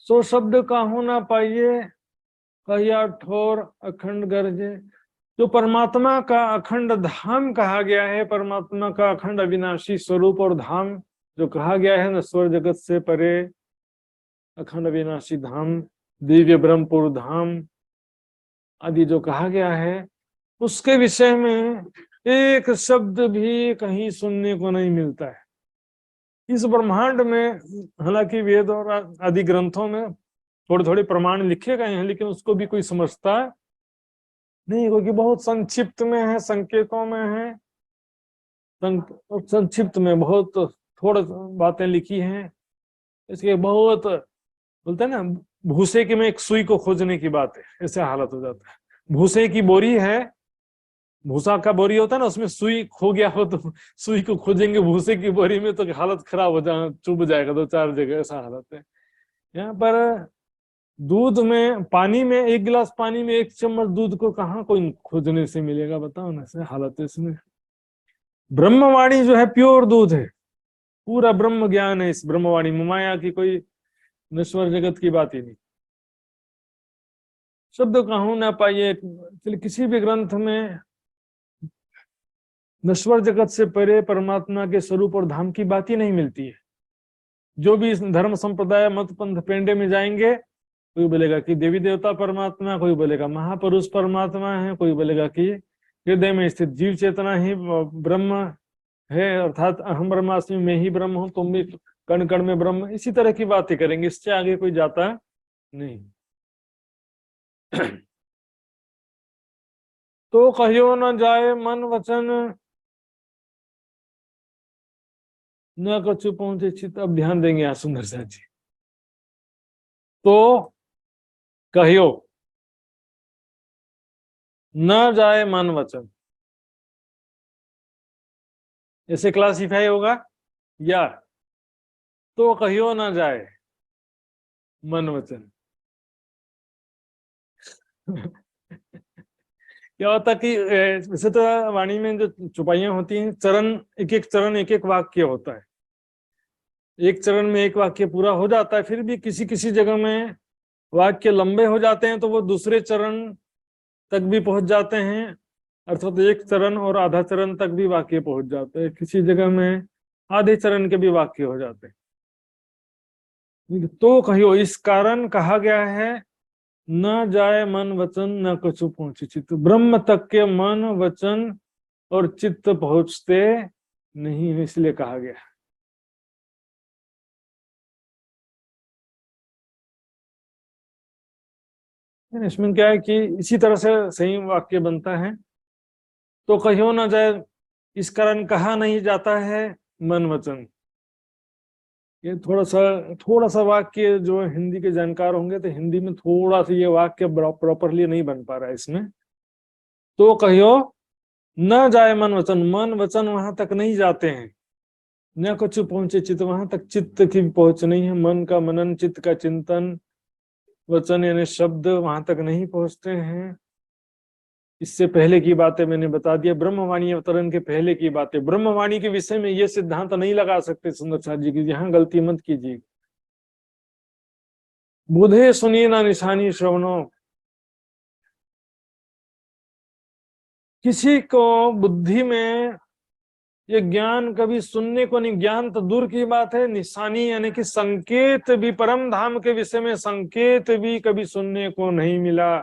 सो शब्द काहू ना पाइए, कहिया ठोर अखंड गरजे। जो परमात्मा का अखंड धाम कहा गया है, परमात्मा का अखंड अविनाशी स्वरूप और धाम जो कहा गया है, नश्वर जगत से परे अखंड अविनाशी धाम, दिव्य ब्रह्मपुर धाम आदि जो कहा गया है, उसके विषय में एक शब्द भी कहीं सुनने को नहीं मिलता है। इस ब्रह्मांड में हालांकि वेद और आदि ग्रंथों में थोड़े थोड़े प्रमाण लिखे गए हैं, लेकिन उसको भी कोई समझता नहीं, क्योंकि बहुत संक्षिप्त में है, संकेतों में है, संक्षिप्त में बहुत थोड़ी बातें लिखी हैं। इसके बहुत बोलते हैं ना, भूसे की में एक सुई को खोजने की बात है, ऐसे हालत हो जाता है। भूसे की बोरी है, भूसा का बोरी होता है ना, उसमें सुई खो गया हो तो सुई को खोजेंगे भूसे की बोरी में तो हालत खराब हो जाए, चुभ जाएगा 2-4 जगह, ऐसा हालत है। यहाँ पर दूध में, पानी में, एक गिलास पानी में 1 चम्मच दूध को कहाँ कोई खोजने से मिलेगा, बताओ ना, ऐसे हालत है इसमें। ब्रह्मवाणी जो है प्योर दूध है, पूरा ब्रह्म ज्ञान है इस ब्रह्मवाणी में, माया की कोई नश्वर जगत की बात ही नहीं। शब्द कहूं ना पाइए, चलिए किसी भी ग्रंथ में नश्वर जगत से परे परमात्मा के स्वरूप और धाम की बात ही नहीं मिलती है। जो भी इस धर्म संप्रदाय मत पंथ पेंडे में जाएंगे, कोई बोलेगा कि देवी देवता परमात्मा, कोई बोलेगा महापुरुष परमात्मा है, कोई बोलेगा कि हृदय में स्थित जीव चेतना ही ब्रह्म है, अर्थात अहम ब्रह्मास्मि, मैं ही ब्रह्म हूं, तुम भी कण कण में ब्रह्म। इसी तरह की बातें करेंगे, इससे आगे कोई जाता नहीं। तो कहियो न जाए मन वचन, न कछु पहुंचे चित। अब ध्यान देंगे यहाँ सुंदर सा जी। तो कहियो न जाए मन वचन, ऐसे क्लासिफाई होगा, या तो कहियो न जाए मन वचन। क्या होता कि वैसे तो वाणी में जो चौपाइयां होती हैं, चरण एक एक वाक्य होता है, एक चरण में एक वाक्य पूरा हो जाता है। फिर भी किसी किसी जगह में वाक्य लंबे हो जाते हैं तो वो दूसरे चरण तक भी पहुंच जाते हैं, अर्थात एक चरण और आधा चरण तक भी वाक्य पहुंच जाते हैं। किसी जगह में आधे चरण के भी वाक्य हो जाते हैं। तो कहियो, इस कारण कहा गया है न जाए मन वचन न कछु पहुंचे चित्त। ब्रह्म तक के मन वचन और चित्त पहुंचते नहीं है, इसलिए कहा गया। इसमें क्या है कि इसी तरह से सही वाक्य बनता है। तो कहियो न जाए, इस कारण कहा नहीं जाता है मन वचन। ये थोड़ा सा वाक्य जो हिंदी के जानकार होंगे तो हिंदी में थोड़ा सा ये वाक्य प्रॉपरली नहीं बन पा रहा है इसमें। तो कहियो न जाए मन वचन, मन वचन वहां तक नहीं जाते हैं। न कुछ पहुंचे चित्त, वहां तक चित्त की पहुंच नहीं है। मन का मनन, चित्त का चिंतन, वचन यानी शब्द वहां तक नहीं पहुंचते हैं। इससे पहले की बातें मैंने बता दिया, ब्रह्मवाणी अवतरण के पहले की बातें। ब्रह्मवाणी के विषय में ये सिद्धांत नहीं लगा सकते सुंदर साथ जी की, यहाँ गलती मत कीजिए। बुधे सुनिए ना निशानी श्रवणों, किसी को बुद्धि में ये ज्ञान कभी सुनने को नहीं, ज्ञान तो दूर की बात है, निशानी यानी कि संकेत भी, परम धाम के विषय में संकेत भी कभी सुनने को नहीं मिला,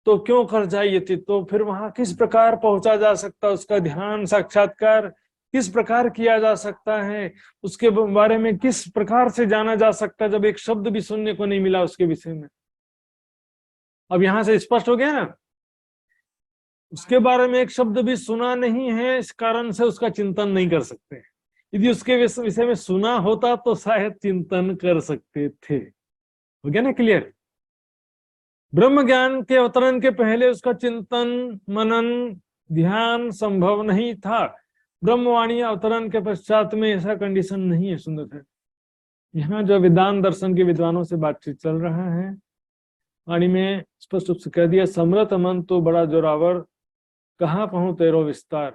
तो क्यों कर जाइए थी। तो फिर वहां किस प्रकार पहुंचा जा सकता, उसका ध्यान साक्षात्कार किस प्रकार किया जा सकता है, उसके बारे में किस प्रकार से जाना जा सकता है, जब एक शब्द भी सुनने को नहीं मिला उसके विषय में। अब यहां से स्पष्ट हो गया ना, उसके बारे में एक शब्द भी सुना नहीं है, इस कारण से उसका चिंतन नहीं कर सकते। यदि उसके विषय में सुना होता तो शायद चिंतन कर सकते थे। हो गया ना क्लियर। ब्रह्म ज्ञान के अवतरण के पहले उसका चिंतन मनन ध्यान संभव नहीं था। ब्रह्मवाणी अवतरण के पश्चात में ऐसा कंडीशन नहीं है। सुंदर है, यहाँ जो वेदांत दर्शन के विद्वानों से बातचीत चल रहा है, वाणी में स्पष्ट रूप से कह दिया, समरथ मन तो बड़ा जोरावर, कहाँ कहूं तेरो विस्तार,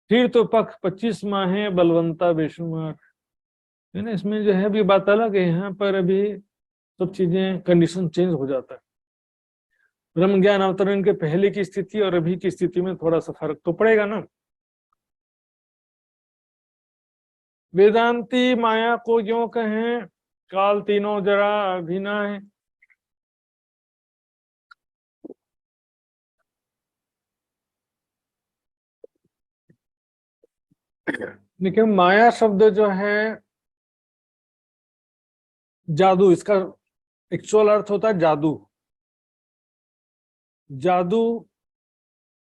फिर तो पख 25 माहे बलवंता बेशुमार। है ना, इसमें जो है अभी बात अलग है, यहाँ पर अभी सब चीजें कंडीशन चेंज हो जाता है। ब्रह्म ज्ञान अवतरण के पहले की स्थिति और अभी की स्थिति में थोड़ा सा फर्क तो पड़ेगा ना। वेदांती माया को क्यों कहें काल तीनों जरा अभिना है। देखिए, माया शब्द जो है जादू, इसका एक्चुअल अर्थ होता है जादू। जादू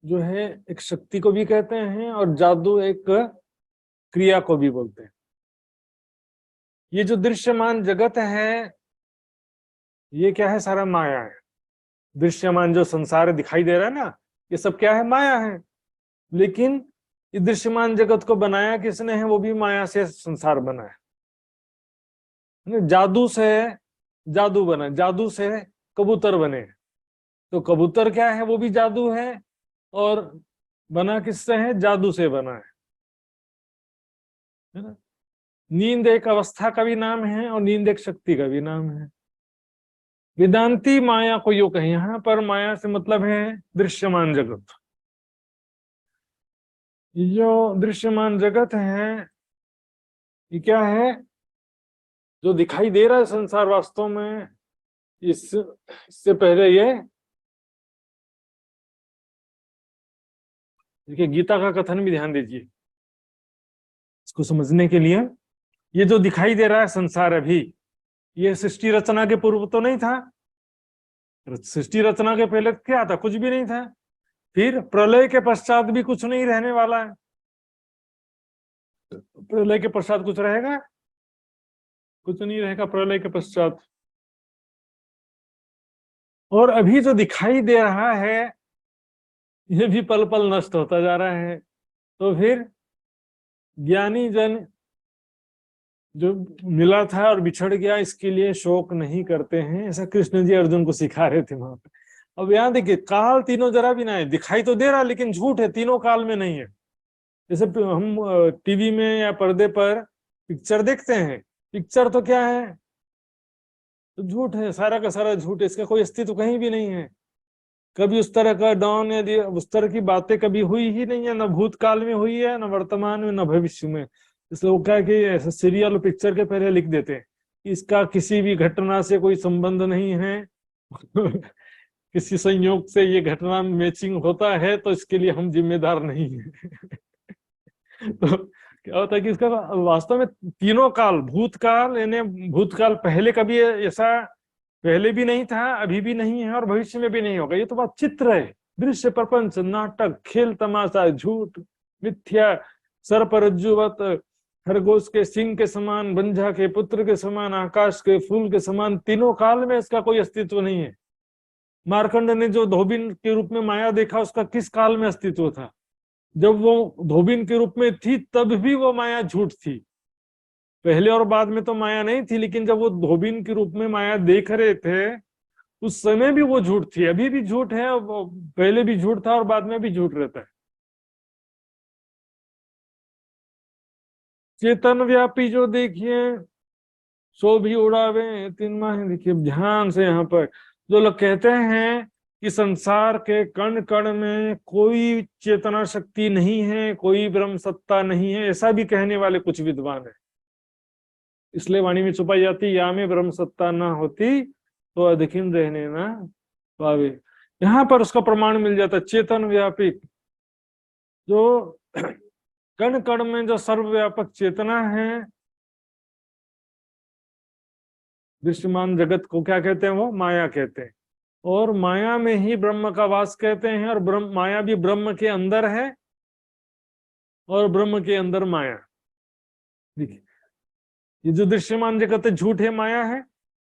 जो है एक शक्ति को भी कहते हैं और जादू एक क्रिया को भी बोलते हैं। ये जो दृश्यमान जगत है ये क्या है, सारा माया है। दृश्यमान जो संसार दिखाई दे रहा है ना, ये सब क्या है, माया है। लेकिन इस दृश्यमान जगत को बनाया किसने है, वो भी माया से संसार बना है। जादू से जादू बना, जादू से कबूतर बने, तो कबूतर क्या है, वो भी जादू है और बना किससे है, जादू से बना है ना। नींद एक अवस्था का भी नाम है और नींद एक शक्ति का भी नाम है। वेदांती माया को यो कहें, यहां पर माया से मतलब है दृश्यमान जगत। जो दृश्यमान जगत है ये क्या है, जो दिखाई दे रहा है संसार, वास्तव में इससे पहले ये देखिए, गीता का कथन भी ध्यान दीजिए इसको समझने के लिए। ये जो दिखाई दे रहा है संसार अभी, ये सृष्टि रचना के पूर्व तो नहीं था। सृष्टि रचना के पहले क्या था, कुछ भी नहीं था। फिर प्रलय के पश्चात भी कुछ नहीं रहने वाला है। प्रलय के पश्चात कुछ रहेगा, कुछ नहीं रहेगा प्रलय के पश्चात। और अभी जो दिखाई दे रहा है ये भी पल पल नष्ट होता जा रहा है। तो फिर ज्ञानी जन जो मिला था और बिछड़ गया, इसके लिए शोक नहीं करते हैं, ऐसा कृष्ण जी अर्जुन को सिखा रहे थे वहां पे। अब यहाँ देखिए, काल तीनों जरा भी ना है, दिखाई तो दे रहा लेकिन झूठ है, तीनों काल में नहीं है। जैसे हम टीवी में या पर्दे पर पिक्चर देखते हैं, पिक्चर तो क्या है, तो झूठ है, सारा का सारा झूठ है, इसका कोई अस्तित्व कहीं भी नहीं है। कभी उस तरह का डॉन या उस तरह की बातें कभी हुई ही नहीं है, न भूतकाल में हुई है, न वर्तमान में, न भविष्य में। इसलिए वो क्या है कि ऐसे सीरियल पिक्चर के पहले लिख देते हैं इसका किसी भी घटना से कोई संबंध नहीं है किसी संयोग से ये घटना मैचिंग होता है तो इसके लिए हम जिम्मेदार नहीं है तो क्या होता है कि इसका वास्तव में तीनों काल, भूतकाल यानी भूतकाल पहले कभी ऐसा पहले भी नहीं था, अभी भी नहीं है और भविष्य में भी नहीं होगा। ये तो बात चित्र है, दृश्य, प्रपंच, नाटक, खेल तमाशा, झूठ, मिथ्या, सर्परज्जुवत, खरगोश के सिंह के समान, बंझा के पुत्र के समान, आकाश के फूल के समान, तीनों काल में इसका कोई अस्तित्व नहीं है। मार्कंड ने जो धोबिन के रूप में माया देखा, उसका किस काल में अस्तित्व था? जब वो धोबिन के रूप में थी तब भी वो माया झूठ थी, पहले और बाद में तो माया नहीं थी। लेकिन जब वो धोबिन के रूप में माया देख रहे थे उस समय भी वो झूठ थी, अभी भी झूठ है, और पहले भी झूठ था और बाद में भी झूठ रहता है। चेतन व्यापी जो देखिए, सो भी उड़ावे तीन माह। देखिए ध्यान से, यहाँ पर जो लोग कहते हैं कि संसार के कण कण में कोई चेतना शक्ति नहीं है, कोई ब्रह्म सत्ता नहीं है, ऐसा भी कहने वाले कुछ विद्वान है। इसलिए वाणी में छुपाई जाती, या में ब्रह्म सत्ता ना होती तो अधिकीन रहने ना पावे। यहाँ पर उसका प्रमाण मिल जाता, चेतन व्यापी, जो कण कण में जो सर्वव्यापक चेतना है, दृश्यमान जगत को क्या कहते हैं, वो माया कहते हैं, और माया में ही ब्रह्म का वास कहते हैं। और ब्रह्म, माया भी ब्रह्म के अंदर है और ब्रह्म के अंदर माया। देखिए ये जो दृश्यमान जगत है झूठ है, माया है,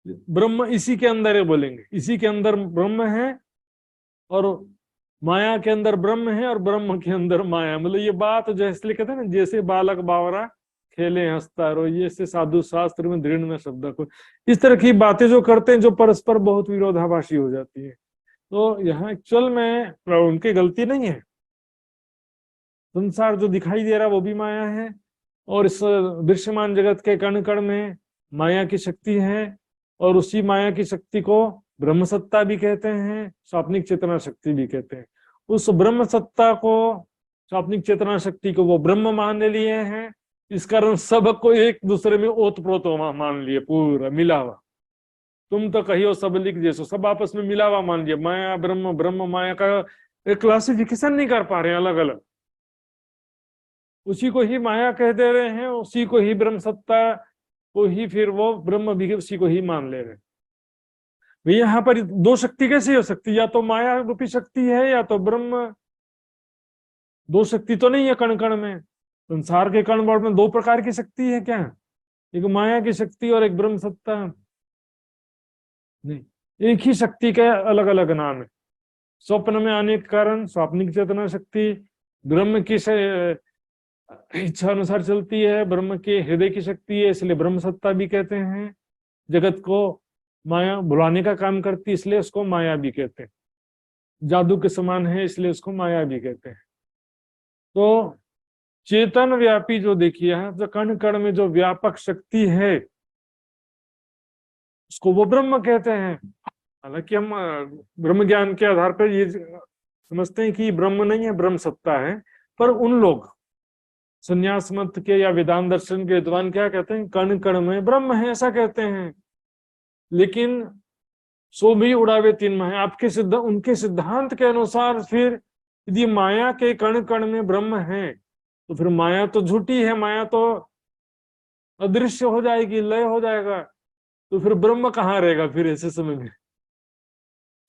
ब्रह्म इसी के अंदर है, बोलेंगे इसी के अंदर ब्रह्म है और माया के अंदर ब्रह्म है और ब्रह्म के अंदर माया। मतलब ये बात जो है, इसलिए कहते हैं ना, जैसे बालक बावरा खेले हंसता रो, ये से साधु शास्त्र में दृढ़ न शब्द को। इस तरह की बातें जो करते हैं, जो परस्पर बहुत विरोधाभासी हो जाती है। तो यहाँ एक्चुअल में उनकी गलती नहीं है, संसार जो दिखाई दे रहा है वो भी माया है, और इस दृश्यमान जगत के कण कण में माया की शक्ति है, और उसी माया की शक्ति को ब्रह्म सत्ता भी कहते हैं, स्वाप्निक चेतना शक्ति भी कहते हैं। उस ब्रह्म सत्ता को, स्वाप्निक चेतना शक्ति को वो ब्रह्म मान लिए हैं, इस कारण सबको एक दूसरे में ओत प्रोत मान लिए, पूरा मिला हुआ। तुम तो कहियो सब लिख जैसो, सब आपस में मिला हुआ मान लिया। माया ब्रह्म, ब्रह्म माया का एक क्लासिफिकेशन नहीं कर पा रहे हैं अलग अलग, उसी को ही माया कह दे रहे हैं, उसी को ही ब्रह्म सत्ता को ही फिर वो ब्रह्म भी उसी को ही मान ले रहे हैं। भाई यहाँ पर दो शक्ति कैसे हो सकती, या तो माया रूपी शक्ति है या तो ब्रह्म। दो शक्ति तो नहीं है कण कण में, संसार के कण में दो प्रकार की शक्ति है क्या, एक माया की शक्ति और एक ब्रह्म सत्ता नहीं, एक ही शक्ति के अलग अलग नाम है। स्वप्न में आने के कारण स्वाप्निक चेतना शक्ति ब्रह्म की इच्छा अनुसार चलती है, ब्रह्म के हृदय की शक्ति है, इसलिए ब्रह्म सत्ता भी कहते हैं। जगत को माया भुलाने का काम करती है, इसलिए उसको माया भी कहते हैं। जादू के समान है, इसलिए उसको माया भी कहते हैं। तो चेतन व्यापी जो देखिए यहाँ, जो कण कण में जो व्यापक शक्ति है, उसको वो ब्रह्म कहते हैं। हालांकि हम ब्रह्म ज्ञान के आधार पर ये समझते हैं कि ब्रह्म नहीं है, ब्रह्म सत्ता है, पर उन लोग संन्यास मत के या वेदांत दर्शन के विद्वान क्या कहते हैं, कण कण में ब्रह्म है, ऐसा कहते हैं। लेकिन सो भी उड़ावे तीन माह, आपके उनके सिद्धांत के अनुसार फिर यदि माया के कण कण में ब्रह्म है तो फिर माया तो झूठी है, माया तो अदृश्य हो जाएगी, लय हो जाएगा, तो फिर ब्रह्म कहाँ रहेगा फिर ऐसे समय में।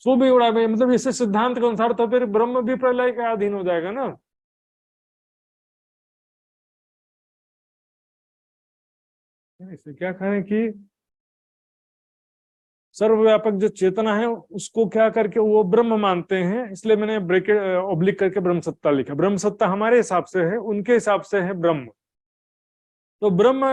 सो भी उड़ावे मतलब इसे सिद्धांत के अनुसार तो फिर ब्रह्म भी प्रलय के अधीन हो जाएगा ना। इसे क्या कहें कि सर्वव्यापक जो चेतना है उसको क्या करके वो ब्रह्म मानते हैं, इसलिए मैंने ब्रैकेट ऑब्लिक करके ब्रह्म सत्ता लिखा। ब्रह्म सत्ता हमारे हिसाब से है, उनके हिसाब से है ब्रह्म। तो ब्रह्म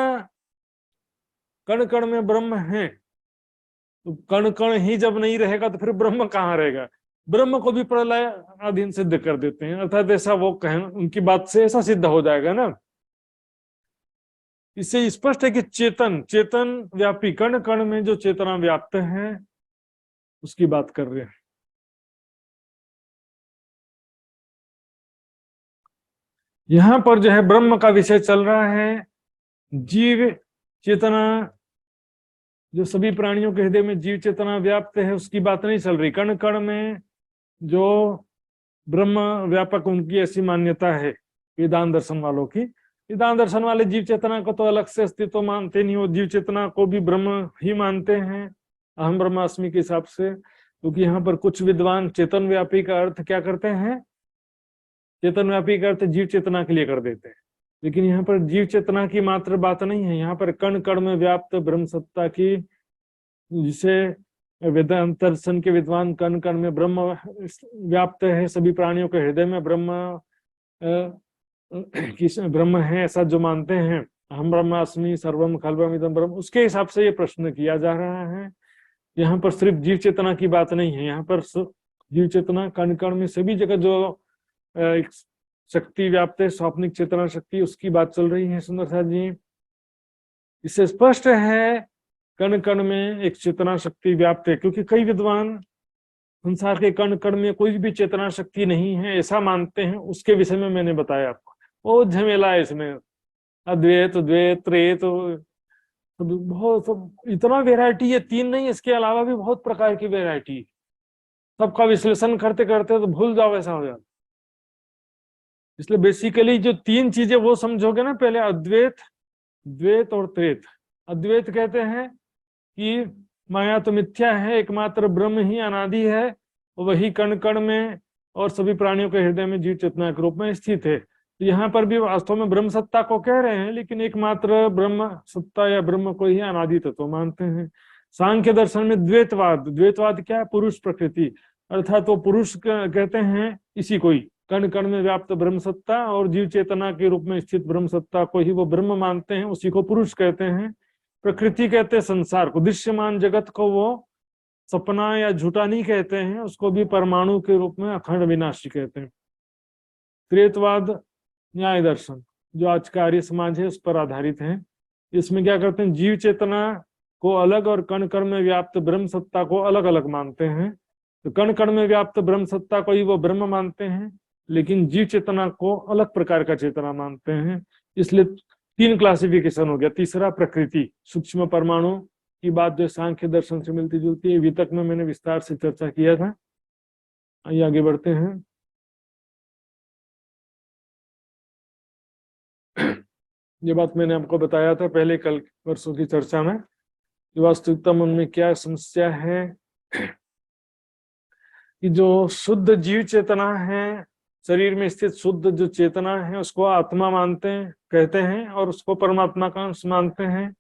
कण कण में ब्रह्म है, तो कण कण ही जब नहीं रहेगा तो फिर ब्रह्म कहाँ रहेगा। ब्रह्म को भी प्रलय अधीन सिद्ध कर देते हैं, अर्थात ऐसा वो कहें, उनकी बात से ऐसा सिद्ध हो जाएगा ना। इससे स्पष्ट है कि चेतन, चेतन व्यापी, कण कण में जो चेतना व्याप्त है उसकी बात कर रहे हैं। यहां पर जो है ब्रह्म का विषय चल रहा है। जीव चेतना, जो सभी प्राणियों के हृदय में जीव चेतना व्याप्त है, उसकी बात नहीं चल रही। कण कण में जो ब्रह्म व्यापक, उनकी ऐसी मान्यता है वेदांत दर्शन वालों की। वेदांत दर्शन वाले जीव चेतना को तो अलग से अस्तित्व मानते नहीं, वो जीव चेतना को भी ब्रह्म ही मानते हैं अहम ब्रह्मास्मि के हिसाब से। क्योंकि यहाँ पर कुछ विद्वान चेतन व्यापी का अर्थ क्या करते हैं, चेतन व्यापी का अर्थ जीव चेतना के लिए कर देते हैं, लेकिन यहाँ पर जीव चेतना की मात्र बात नहीं है, यहाँ पर कण कण में व्याप्त ब्रह्म सत्ता की, जिसे वेदांत दर्शन के विद्वान कण कण में ब्रह्म व्याप्त है, सभी प्राणियों के हृदय में ब्रह्म ब्रह्म है ऐसा जो मानते हैं, हम ब्रह्मास्मि सर्वम खल्वम इदम ब्रह्म, उसके हिसाब से ये प्रश्न किया जा रहा है। यहाँ पर सिर्फ जीव चेतना की बात नहीं है, यहाँ पर जीव चेतना कण कण में सभी जगह जो एक शक्ति व्याप्त है, स्वाप्निक चेतना शक्ति, उसकी बात चल रही है सुंदर साथ जी। इससे स्पष्ट है कण कण में एक चेतना शक्ति व्याप्त है, क्योंकि कई विद्वान संसार के कण कण में कोई भी चेतना शक्ति नहीं है ऐसा मानते हैं। उसके विषय में मैंने बताया आपको, वो झमेला है इसमें, अद्वैत द्वैत त्रेत बहुत सब इतना वेराइटी है, 3 नहीं इसके अलावा भी बहुत प्रकार की वेराइटी है। सबका विश्लेषण करते करते तो भूल जाओ ऐसा हो जाता। इसलिए बेसिकली जो 3 चीजें वो समझोगे ना, पहले अद्वैत द्वैत और त्रेत। अद्वैत कहते हैं कि माया तो मिथ्या है, एकमात्र ब्रह्म ही अनादि है, वही कण कण में और सभी प्राणियों के हृदय में जीव चेतना के रूप में स्थित है। तो यहाँ पर भी वास्तव में ब्रह्म सत्ता को कह रहे हैं, लेकिन एकमात्र ब्रह्म सत्ता या ब्रह्म को ही अनादि तत्व मानते हैं। सांख्य दर्शन में द्वैतवाद, द्वैतवाद क्या है? पुरुष प्रकृति, अर्थात वो पुरुष कहते हैं इसी को ही, कण कण में व्याप्त ब्रह्म सत्ता और जीव चेतना के रूप में स्थित ब्रह्म सत्ता को ही वो ब्रह्म मानते हैं, उसी को पुरुष कहते हैं। प्रकृति कहते हैं संसार को, दृश्यमान जगत को वो सपना या झूठा नहीं कहते हैं, उसको भी परमाणु के रूप में अखंड विनाशी कहते हैं। त्रेतवाद न्याय दर्शन जो आज का आर्य समाज है उस पर आधारित है। इसमें क्या करते हैं, जीव चेतना को अलग और कण कण में व्याप्त ब्रह्म सत्ता को अलग अलग मानते हैं। तो कण कण में व्याप्त ब्रह्म सत्ता को ही वो ब्रह्म मानते हैं, लेकिन जीव चेतना को अलग प्रकार का चेतना मानते हैं। इसलिए 3 क्लासिफिकेशन हो गया। तीसरा प्रकृति, सूक्ष्म परमाणु की बात जो सांख्य दर्शन से मिलती जुलती है, वितक में मैंने विस्तार से चर्चा किया था। आइए आगे बढ़ते हैं। ये बात मैंने आपको बताया था पहले कल वर्षों की चर्चा में। वास्तविकता मन में क्या समस्या है कि जो शुद्ध जीव चेतना है, शरीर में स्थित शुद्ध जो चेतना है, उसको आत्मा मानते हैं, कहते हैं, और उसको परमात्मा का अंश मानते हैं।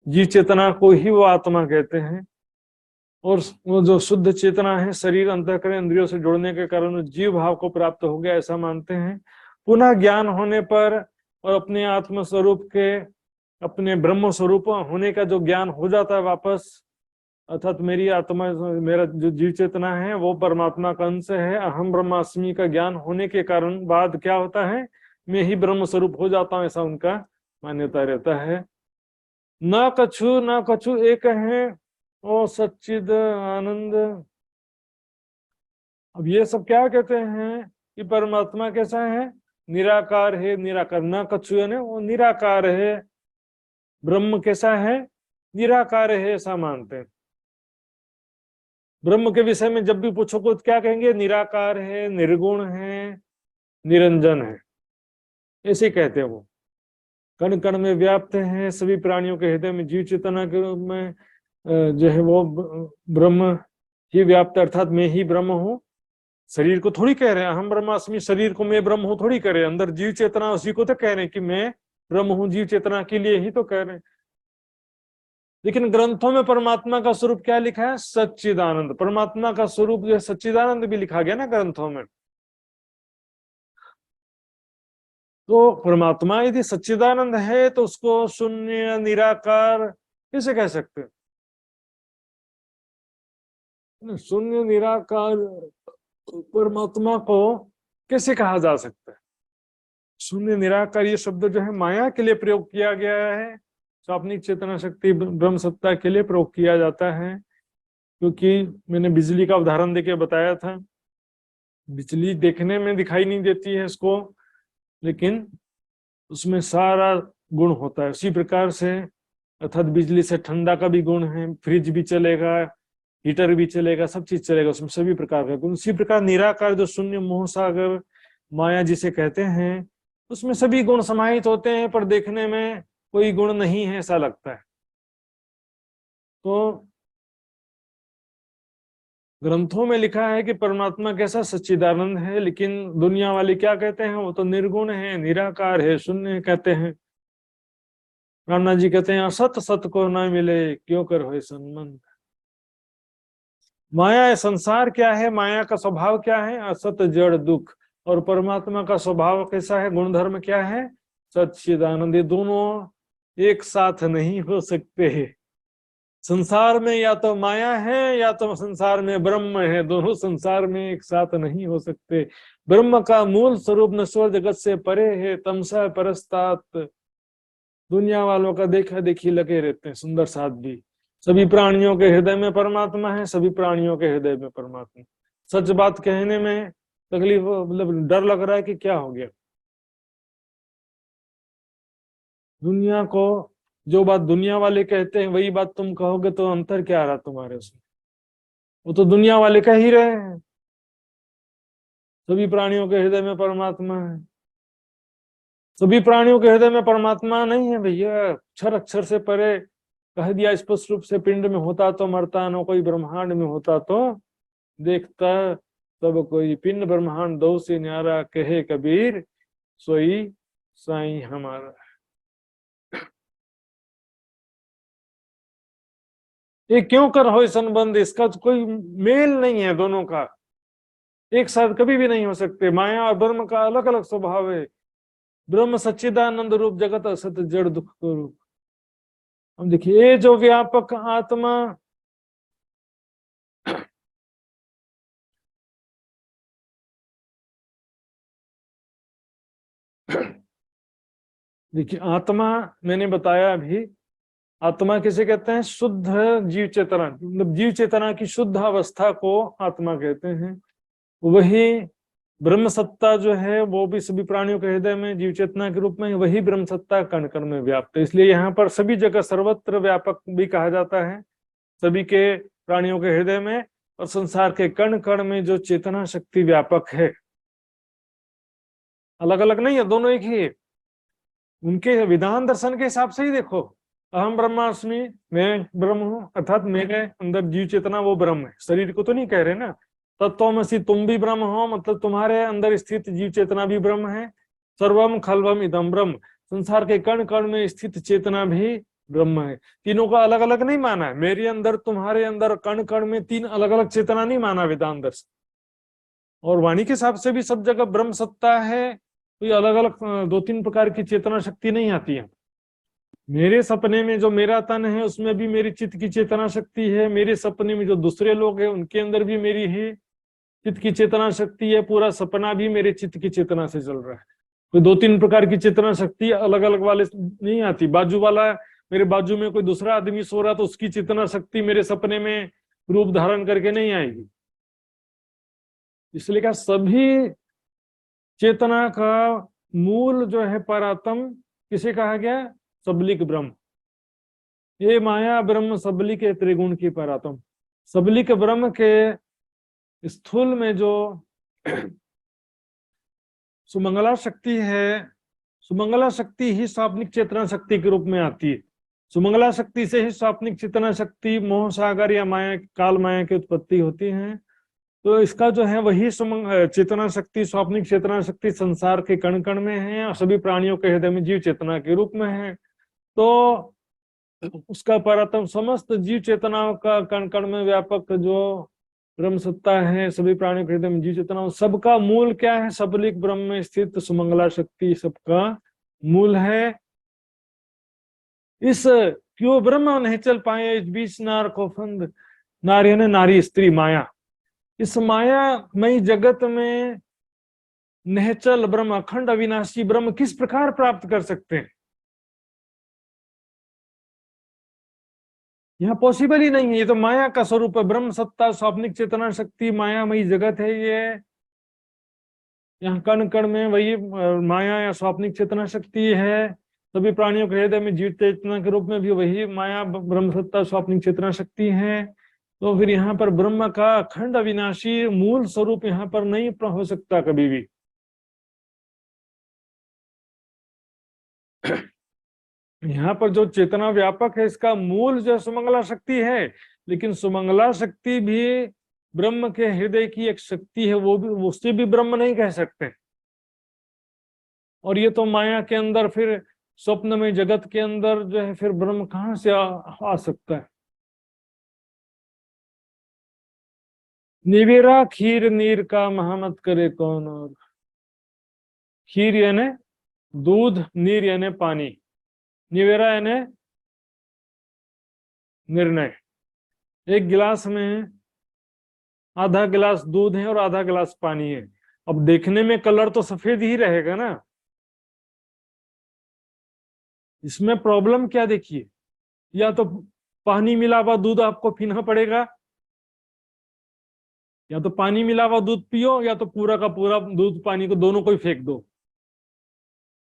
जीव चेतना को ही वो आत्मा कहते हैं। और वो जो शुद्ध चेतना है, शरीर अंतःकरण इंद्रियों से जुड़ने के कारण जीव भाव को प्राप्त हो गया ऐसा मानते हैं। पुनः ज्ञान होने पर और अपने आत्म स्वरूप के, अपने ब्रह्म स्वरूप होने का जो ज्ञान हो जाता है वापस, अर्थात मेरी आत्मा, मेरा जो जीव चेतना है वो परमात्मा का अंश है, अहम ब्रह्मास्मि का ज्ञान होने के कारण बाद क्या होता है, मैं ही ब्रह्म स्वरूप हो जाता हूं, ऐसा उनका मान्यता रहता है। न कछु एक है ओ सच्चिद आनंद। अब ये सब क्या कहते हैं कि परमात्मा कैसा है, निराकार है, निराकार। न कछु है ना, वो निराकार है। ब्रह्म कैसा है, निराकार है, ऐसा मानते हैं। ब्रह्म के विषय में जब भी पूछोगे तो क्या कहेंगे, निराकार है, निर्गुण है, निरंजन है, ऐसे कहते हैं वो। कण कण में व्याप्त है, सभी प्राणियों के हृदय में जीव चेतना के रूप में जो है वो ब्रह्म ही व्याप्त, अर्थात मैं ही ब्रह्म हूँ। शरीर को थोड़ी कह रहे हैं अहम ब्रह्मास्मि, शरीर को मैं ब्रह्म हूँ थोड़ी कह रहे हैं। अंदर जीव चेतना उसी को तो कह रहे हैं कि मैं ब्रह्म हूँ, जीव चेतना के लिए ही तो कह रहे हैं। लेकिन ग्रंथों में परमात्मा का स्वरूप क्या लिखा है, सच्चिदानंद। परमात्मा का स्वरूप जो है सच्चिदानंद भी लिखा गया ना ग्रंथों में। तो परमात्मा यदि सच्चिदानंद है तो उसको शून्य निराकार कैसे कह सकते हैं? शून्य निराकार परमात्मा को कैसे कहा जा सकता है? शून्य निराकार ये शब्द जो है माया के लिए प्रयोग किया गया है, स्वाप्निक चेतना शक्ति ब्रह्म सत्ता के लिए प्रयोग किया जाता है। क्योंकि मैंने बिजली का उदाहरण देके बताया था, बिजली देखने में दिखाई नहीं देती है इसको, लेकिन उसमें सारा गुण होता है। उसी प्रकार से अर्थात बिजली से ठंडा का भी गुण है, फ्रिज भी चलेगा, हीटर भी चलेगा, सब चीज चलेगा, उसमें सभी प्रकार का गुण। उसी प्रकार निराकार जो शून्य मोह सागर माया जिसे कहते हैं, उसमें सभी गुण समाहित होते हैं, पर देखने में कोई गुण नहीं है ऐसा लगता है। तो ग्रंथों में लिखा है कि परमात्मा कैसा, सच्चिदानंद है, लेकिन दुनिया वाले क्या कहते हैं, वो तो निर्गुण है, निराकार है, शून्य कहते हैं। रामनाथ जी कहते हैं असत सत को न मिले क्यों कर होए संबंध। माया है, संसार क्या है, माया का स्वभाव क्या है, असत जड़ दुख। और परमात्मा का स्वभाव कैसा है, गुणधर्म क्या है, सच्चिदानंद। ये दोनों एक साथ नहीं हो सकते हैं। संसार में या तो माया है या तो संसार में ब्रह्म है, दोनों संसार में एक साथ नहीं हो सकते। ब्रह्म का मूल स्वरूप नश्वर जगत से परे है, तमसा परस्तात। दुनिया वालों का देखा देखी लगे रहते हैं, सुंदर साथ भी। सभी प्राणियों के हृदय में परमात्मा है, सभी प्राणियों के हृदय में परमात्मा। सच बात कहने में तकलीफ, मतलब डर लग रहा है कि क्या हो गया। दुनिया को जो बात दुनिया वाले कहते हैं वही बात तुम कहोगे तो अंतर क्या आ रहा तुम्हारे उसमें? वो तो दुनिया वाले कह ही रहे हैं, सभी प्राणियों के हृदय में परमात्मा है। सभी प्राणियों के हृदय में परमात्मा नहीं है भैया, अक्षर अक्षर से परे कह दिया स्पष्ट रूप से। पिंड में होता तो मरता न कोई, ब्रह्मांड में होता तो देखता सब कोई। पिंड ब्रह्मांड दो से न्यारा, कहे कबीर सोई साईं हमारा। ये क्यों कर हो संबंध, इसका तो कोई मेल नहीं है, दोनों का एक साथ कभी भी नहीं हो सकते। माया और ब्रह्म का अलग अलग स्वभाव है। ब्रह्म सच्चिदानंद रूप, जगत असत जड़ दुख को रूप। हम देखिए, ये जो व्यापक आत्मा देखिए, आत्मा मैंने बताया अभी, आत्मा किसे कहते हैं? शुद्ध जीव चेतना, मतलब जीव चेतना की शुद्ध अवस्था को आत्मा कहते हैं। वही ब्रह्म सत्ता जो है वो भी सभी प्राणियों के हृदय में जीव चेतना के रूप में, वही ब्रह्म सत्ता कण कण में व्याप्त है। इसलिए यहाँ पर सभी जगह सर्वत्र व्यापक भी कहा जाता है, सभी के प्राणियों के हृदय में और संसार के कण कण में जो चेतना शक्ति व्यापक है। अलग अलग नहीं है, दोनों एक ही है। उनके विधान दर्शन के हिसाब से ही देखो, अहम ब्रह्मास्मि, मैं ब्रह्म हूं, अर्थात मेरे अंदर जीव चेतना वो ब्रह्म है। शरीर को तो नहीं कह रहे ना। तत्त्वमसि, तुम भी ब्रह्म हो, मतलब तुम्हारे अंदर स्थित जीव चेतना भी ब्रह्म है। सर्वम खल्वम इदम ब्रह्म, संसार के कण कण में स्थित चेतना भी ब्रह्म है। तीनों का अलग अलग नहीं माना है। मेरे अंदर, तुम्हारे अंदर, कण कण में तीन अलग अलग चेतना नहीं माना वेदांत दर्शन। और वाणी के हिसाब से भी सब जगह ब्रह्म सत्ता है, कोई अलग अलग दो तीन प्रकार की चेतना शक्ति नहीं आती है। मेरे सपने में जो मेरा तन है उसमें भी मेरी चित्त की चेतना शक्ति है। मेरे सपने में जो दूसरे लोग हैं उनके अंदर भी मेरी ही चित्त की चेतना शक्ति है। पूरा सपना भी मेरे चित्त की चेतना से चल रहा है। कोई दो तीन प्रकार की चेतना शक्ति अलग अलग वाले नहीं आती। बाजू वाला, मेरे बाजू में कोई दूसरा आदमी सो रहा तो उसकी चेतना शक्ति मेरे सपने में रूप धारण करके नहीं आएगी। इसलिए क्या, सभी चेतना का मूल जो है परात्म किसे कहा गया? सबलिक ब्रह्म। ये माया ब्रह्म सबलिक त्रिगुण की परात्म। सबलिक ब्रह्म के स्थूल में जो सुमंगला शक्ति है, सुमंगला शक्ति ही स्वाप्निक चेतना शक्ति के रूप में आती है। सुमंगला शक्ति से ही स्वाप्निक चेतना शक्ति, मोह सागर या माया, काल माया की उत्पत्ति होती है। तो इसका जो है वही चेतना शक्ति, स्वाप्निक चेतना शक्ति संसार के कण कण में है और सभी प्राणियों के हृदय में जीव चेतना के रूप में है। तो उसका परात्म समस्त जीव चेतनाओं का कण कण में व्यापक जो ब्रह्म सत्ता है, सभी प्राणियों के हृदय में जीव चेतना, सबका मूल क्या है? सबलिक ब्रह्म में स्थित सुमंगला शक्ति सबका मूल है। इस क्यों ब्रह्म नहीं चल पाए इस बीच नार को फंद, नारी ने नारी स्त्री माया, इस मायामयी जगत में निश्चल ब्रह्म, अखंड अविनाशी ब्रह्म किस प्रकार प्राप्त कर सकते हैं? यहाँ पॉसिबल ही नहीं है। ये तो माया का स्वरूप है। ब्रह्म सत्ता, स्वाप्निक चेतना शक्ति, मायामयी जगत है ये। यहाँ कण कण में वही माया या स्वाप्निक चेतना शक्ति है। सभी प्राणियों के हृदय में जीव चेतना के रूप में भी वही माया ब्रह्म सत्ता स्वाप्निक चेतना शक्ति है। तो फिर यहाँ पर ब्रह्म का अखंड अविनाशी मूल स्वरूप यहाँ पर नहीं हो सकता कभी भी। यहाँ पर जो चेतना व्यापक है इसका मूल जो सुमंगला शक्ति है, लेकिन सुमंगला शक्ति भी ब्रह्म के हृदय की एक शक्ति है, वो भी, उससे भी ब्रह्म नहीं कह सकते। और ये तो माया के अंदर, फिर स्वप्न में जगत के अंदर जो है फिर ब्रह्म कहाँ से आ सकता है? निवेरा खीर नीर का महामत करे कौन। और खीर यानी दूध, नीर यानी पानी, निवेरा यानी निर्णय। एक गिलास में आधा गिलास दूध है और आधा गिलास पानी है। अब देखने में कलर तो सफेद ही रहेगा ना। इसमें प्रॉब्लम क्या देखिए, या तो पानी मिला हुआ दूध आपको पीना पड़ेगा, या तो पानी मिला हुआ दूध पियो, या तो पूरा का पूरा दूध पानी को दोनों को ही फेंक दो।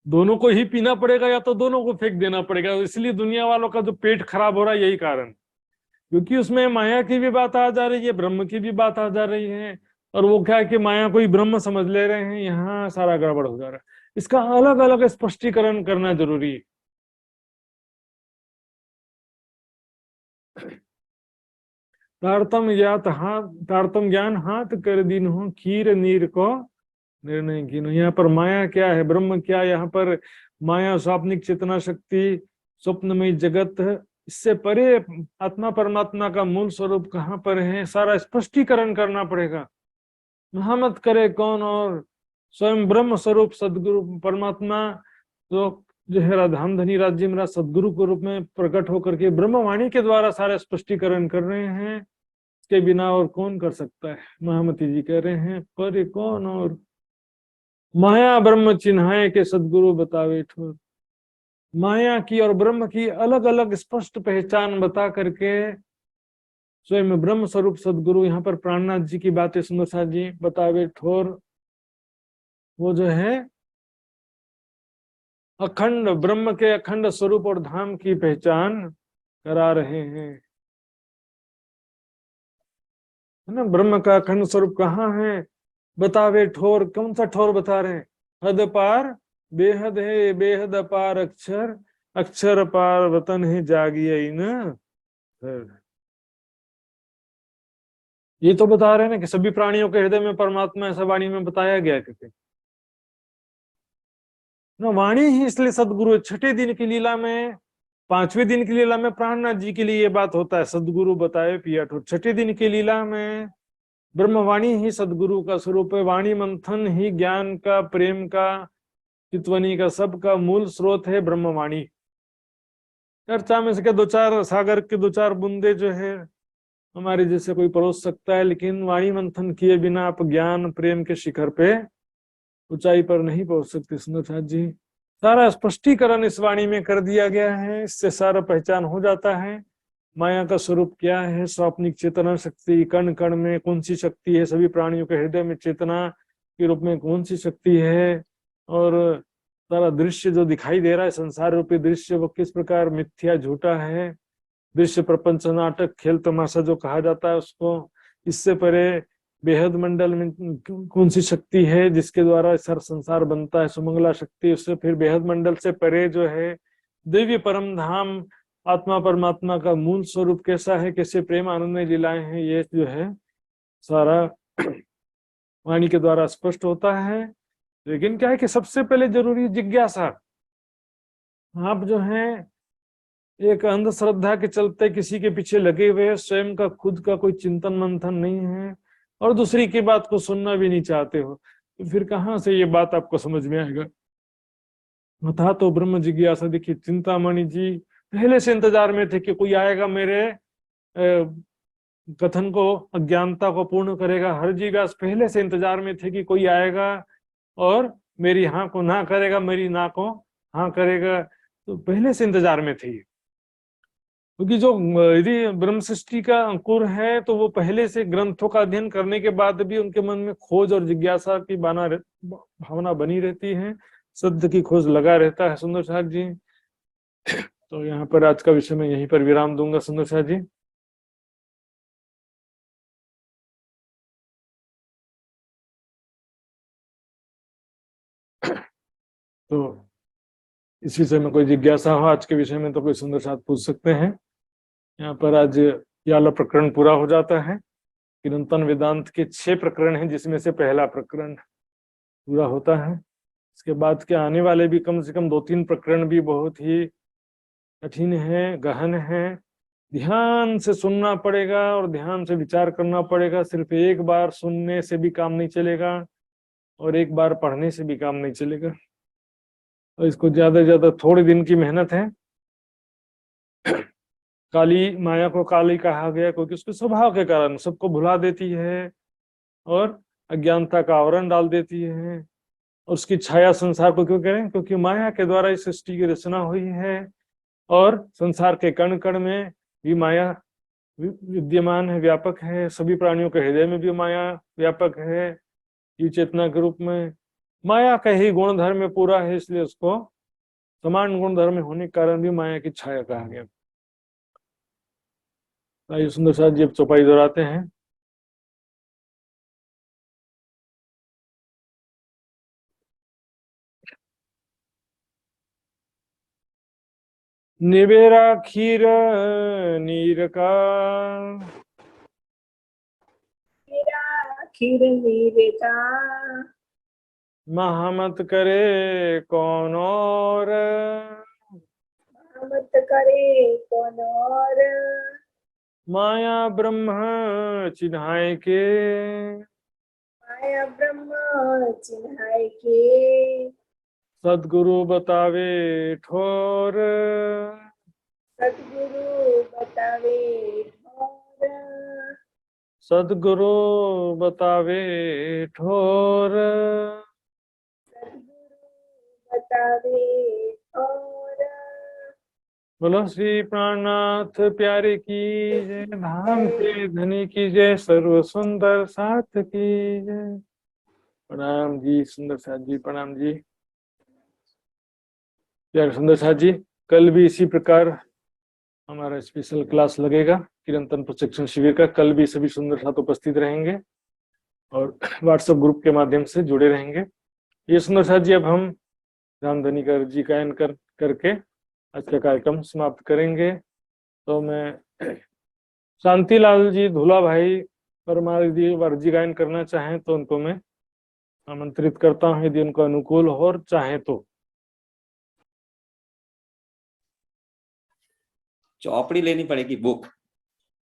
दोनों को ही पीना पड़ेगा या तो दोनों को फेंक देना पड़ेगा। इसलिए दुनिया वालों का जो पेट खराब हो रहा है यही कारण, क्योंकि उसमें माया की भी बात आ जा रही है, ब्रह्म की भी बात आ जा रही है, और वो क्या है कि माया को ही ब्रह्म समझ ले रहे हैं। यहाँ सारा गड़बड़ हो जा रहा है। इसका अलग अलग स्पष्टीकरण करना जरूरी है। तारतम ज्ञान हाथ कर दीन हो, खीर नीर को निर्णय कीनो। यहाँ पर माया क्या है, ब्रह्म क्या है? यहाँ पर माया स्वाप्निक चेतना शक्ति, स्वप्नमय जगत, इससे परे आत्मा परमात्मा का मूल स्वरूप कहाँ पर है, सारा स्पष्टीकरण करना पड़ेगा। महामत करे कौन, और स्वयं ब्रह्म स्वरूप सदगुरु परमात्मा जो है राधाम धनी राज्य मेरा सदगुरु के रूप में प्रकट होकर के ब्रह्मवाणी के द्वारा सारा स्पष्टीकरण कर रहे हैं। इसके बिना और कौन कर सकता है? महामती जी कह रहे हैं, पर कौन और माया ब्रह्म चिन्हाए के सदगुरु बतावे ठोर। माया की और ब्रह्म की अलग अलग स्पष्ट पहचान बता करके स्वयं ब्रह्म स्वरूप सदगुरु, यहाँ पर प्राणनाथ जी की बातें सुंदर साथ जी बतावे ठोर, वो जो है अखंड ब्रह्म के अखंड स्वरूप और धाम की पहचान करा रहे हैं, है ना। ब्रह्म का अखंड स्वरूप कहाँ है? बतावे ठोर। कौन सा ठोर बता रहे हैं? हद पार बेहद है, बेहद अपार अक्षर, अक्षर पार वतन है जागिए न। ये तो बता रहे हैं ना कि सभी प्राणियों के हृदय में परमात्मा, ऐसा वाणी में बताया गया कहते ना। वाणी ही इसलिए सदगुरु, छठे दिन की लीला में, पांचवें दिन की लीला में प्राणनाथ जी के लिए ये बात होता है, सदगुरु बताए पिया ठोर। छठे दिन की लीला में ब्रह्मवाणी ही सदगुरु का स्वरूप है। वाणी मंथन ही ज्ञान का, प्रेम का, चितवनी का, सबका मूल स्रोत है ब्रह्मवाणी। चर्चा में से क्या दो चार सागर के दो चार बूंदे जो है हमारे जैसे कोई परोस सकता है, लेकिन वाणी मंथन किए बिना आप ज्ञान प्रेम के शिखर पे, ऊंचाई पर नहीं पहुंच सकते। सुंदर जी सारा स्पष्टीकरण इस वाणी में कर दिया गया है। इससे सारा पहचान हो जाता है माया का स्वरूप क्या है, स्वाप्निक चेतना शक्ति, कण कण में कौन सी शक्ति है, सभी प्राणियों के हृदय में चेतना के रूप में कौन सी शक्ति है, और सारा दृश्य जो दिखाई दे रहा है, संसार रूपी दृश्य, वो किस प्रकार मिथ्या झूठा है। दृश्य प्रपंच नाटक खेल तमाशा जो कहा जाता है उसको, इससे परे बेहद मंडल में कौन सी शक्ति है जिसके द्वारा सारा संसार बनता है, सुमंगला शक्ति। उससे फिर बेहद मंडल से परे जो है दिव्य परम धाम, आत्मा परमात्मा का मूल स्वरूप कैसा है, कैसे प्रेम आनंद में लीलाएं हैं, ये जो है सारा वाणी के द्वारा स्पष्ट होता है। लेकिन क्या है कि सबसे पहले जरूरी जिज्ञासा। आप जो है एक अंधश्रद्धा के चलते किसी के पीछे लगे हुए, स्वयं का खुद का कोई चिंतन मंथन नहीं है, और दूसरी की बात को सुनना भी नहीं चाहते हो, तो फिर कहाँ से ये बात आपको समझ में आएगा? था तो ब्रह्म जिज्ञासा। देखिए चिंतामणि जी पहले से इंतजार में थे कि कोई आएगा मेरे कथन को, अज्ञानता को पूर्ण करेगा। हरजी व्यास पहले से इंतजार में थे कि कोई आएगा और मेरी हाँ को ना करेगा, मेरी ना को हाँ करेगा, तो पहले से इंतजार में थे। क्योंकि जो यदि ब्रह्म सृष्टि का अंकुर है तो वो पहले से ग्रंथों का अध्ययन करने के बाद भी उनके मन में खोज और जिज्ञासा की भावना बनी रहती है, सत्य की खोज लगा रहता है। सुंदर साथ जी तो यहाँ पर आज का विषय में यहीं पर विराम दूंगा। सुंदर साथ जी तो इस विषय में कोई जिज्ञासा हो आज के विषय में तो कोई सुंदर साथ पूछ सकते हैं। यहाँ पर आज याला प्रकरण पूरा हो जाता है। चिरंतन वेदांत के 6 प्रकरण हैं, जिसमें से पहला प्रकरण पूरा होता है। इसके बाद के आने वाले भी कम से कम 2-3 प्रकरण भी बहुत ही कठिन है, गहन है। ध्यान से सुनना पड़ेगा और ध्यान से विचार करना पड़ेगा। सिर्फ एक बार सुनने से भी काम नहीं चलेगा और एक बार पढ़ने से भी काम नहीं चलेगा। और इसको ज्यादा से ज्यादा थोड़े दिन की मेहनत है, काली माया को काली कहा गया क्योंकि उसके स्वभाव के कारण सबको भुला देती है और अज्ञानता का आवरण डाल देती है। और उसकी छाया संसार को क्यों करें? क्योंकि माया के द्वारा इस सृष्टि की रचना हुई है और संसार के कण कण में भी माया विद्यमान है, व्यापक है। सभी प्राणियों के हृदय में भी माया व्यापक है। ये चेतना के रूप में माया का ही गुण धर्म में पूरा है, इसलिए उसको समान गुण धर्म में होने के कारण भी माया की छाया कहा गया। आइए सुंदर साथ जी अब चौपाई दोहराते हैं। निबेरा खीर नीर का खीर नीर का महामत करे कौन और मत करे कौन और माया ब्रह्म चिन्हाय के माया ब्रह्म चिन्हाय के सदगुरु बतावे ठोर सतगुरु बतावे ठोर सदगुरु बतावे ठोर सतगुरु बतावे ठोर। बोलो श्री प्राणनाथ प्यारे की जय, धाम के धनी की जय, सर्व सुंदर साथ की जय। प्रणाम जी सुंदर साथ जी, प्रणाम जी प्यारे सुंदर साथ जी। कल भी इसी प्रकार हमारा स्पेशल क्लास लगेगा चिरंतन प्रशिक्षण शिविर का। कल भी सभी सुंदर साथ उपस्थित रहेंगे और व्हाट्सएप ग्रुप के माध्यम से जुड़े रहेंगे। ये सुंदर साथ जी अब हम रामधनी का जी गायन करके आज का कार्यक्रम समाप्त करेंगे। तो मैं शांतिलाल जी धूला भाई परमार जी वर्जी गायन करना चाहें तो उनको मैं आमंत्रित करता हूं, यदि उनको अनुकूल हो और चाहे तो। चौपड़ी लेनी पड़ेगी, बुक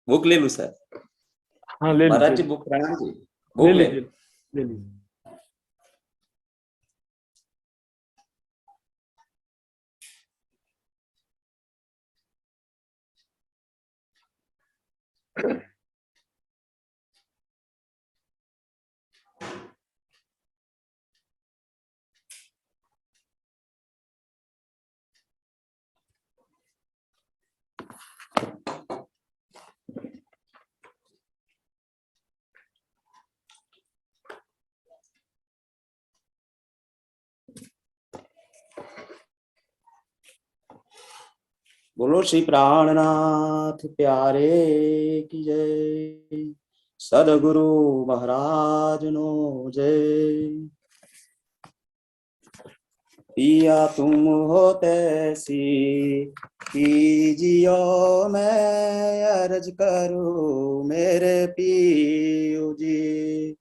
बुक ले लूं सर? हाँ ले महाराज जी लीजिए, बुक, प्रणाम जी, ले बुक ले। लीजिए, ले लीजिए। बोलो श्री प्राणनाथ प्यारे की जय, सदगुरु महाराज नो जय। पिया तुम हो तैसी कीजियो, मैं अर्ज करूं मेरे पियो जी।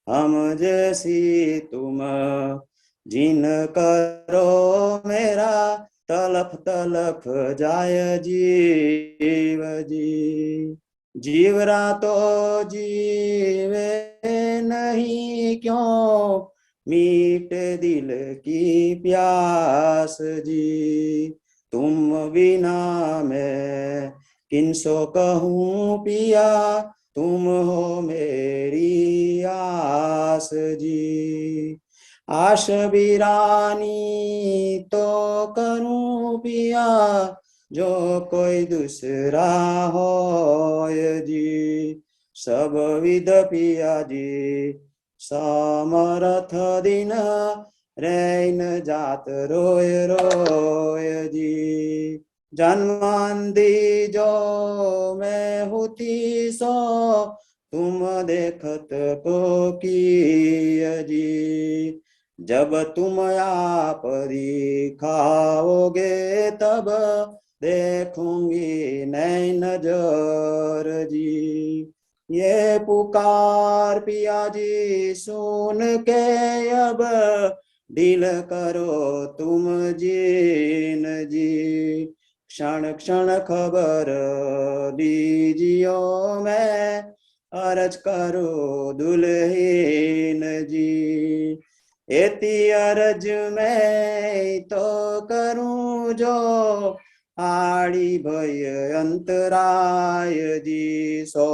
हम जैसी तुम जिन करो, मेरा तलफ तलफ जाय जीव जी। जीवरा तो जीवे नहीं, क्यों मीट दिल की प्यास जी। तुम बिना मैं किनसो कहूँ पिया, तुम हो मेरी आस जी। आश बिरानी तो करूं पिया, जो कोई दूसरा हो जी। सब विद पिया जी समरथ दिन, रैन जात रोय रोय जी। जन्मांदी जो मैं होती सो, तुम देखत को की जी। जब तुम आप दिखाओगे, तब देखूंगी नैन नजर जी। ये पुकार पिया जी सुन के, अब दिल करो तुम जीन जी। क्षण क्षण खबर दीजियो, मैं अर्ज करो दुल्हीन जी। एती अर्ज मैं तो करूं, जो आड़ी भय अंतराय जी सो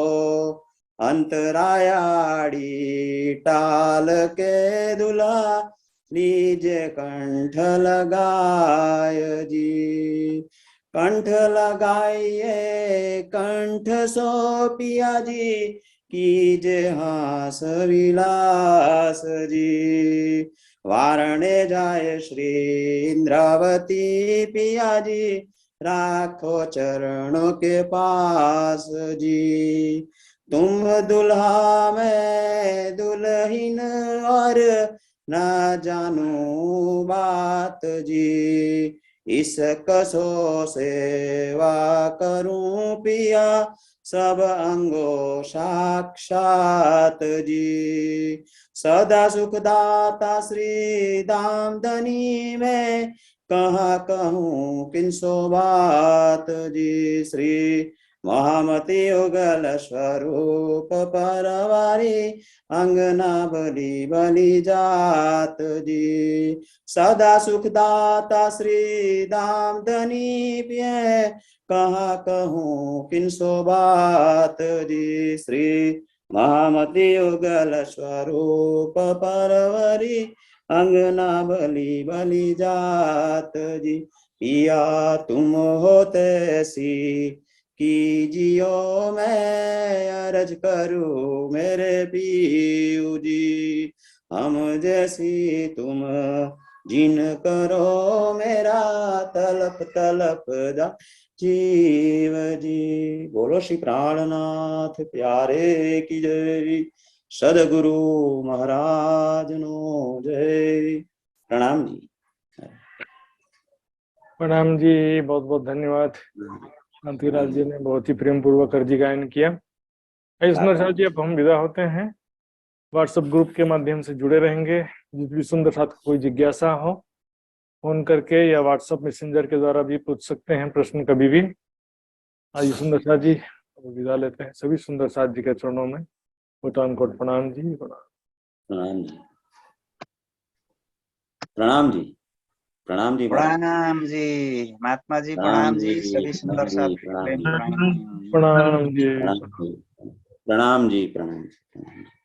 अंतराय आड़ी टाल के दुल्हा निज कंठ लगाय जी कंठ लगाइए कंठ सो पिया जी कीजे हास विलास जी वारणे जाए श्री इंद्रावती पिया जी राखो चरणों के पास जी तुम दुल्हा में दुल्हीन और ना जानू बात जी इस कसो सेवा करूं पिया सब अंगो साक्षात जी सदा सुखदाता श्री दाम धनी में कहाँ कहूँ किनसो बात जी श्री महामती युगल स्वरूप परवारी अंगना बलि बलि जात जी सदा सुखदाता श्री दाम धनी पिए कहाँ कहूँ किनसो बात जी श्री महामती युगल स्वरूप परवरी अंगना बलि बलि जात जी पिया तुम हो तैसी कीजियो मैं अरज करूँ मेरे पीऊ जी हम जैसी तुम जिन करो मेरा तलप तलप जा जीव जी बोलो श्री प्राणनाथ प्यारे की जय सदगुरु महाराज नो जय प्रणाम जी प्रणाम जी, बहुत बहुत धन्यवाद। शांतिलाल जी ने बहुत ही प्रेम पूर्वक अर्जी गायन किया। सुंदर जी, अब हम विदा होते हैं। व्हाट्सएप ग्रुप के माध्यम से जुड़े रहेंगे। जिस भी सुंदर साथ कोई जिज्ञासा हो फोन करके या व्हाट्सएप मैसेंजर के द्वारा भी पूछ सकते हैं प्रश्न कभी भी। आइए सुंदर साथ जी विदा लेते हैं। सभी सुंदर साथ जी के चरणों में कोटान कोट प्रणाम जी। प्रणाम जी प्रणाम जी प्रणाम जी प्रणाम जी महात्मा जी, प्रणाम जी सभी सुंदर साथ प्रणाम जी प्रणाम जी। प्रणाम जी प्रणाम जी।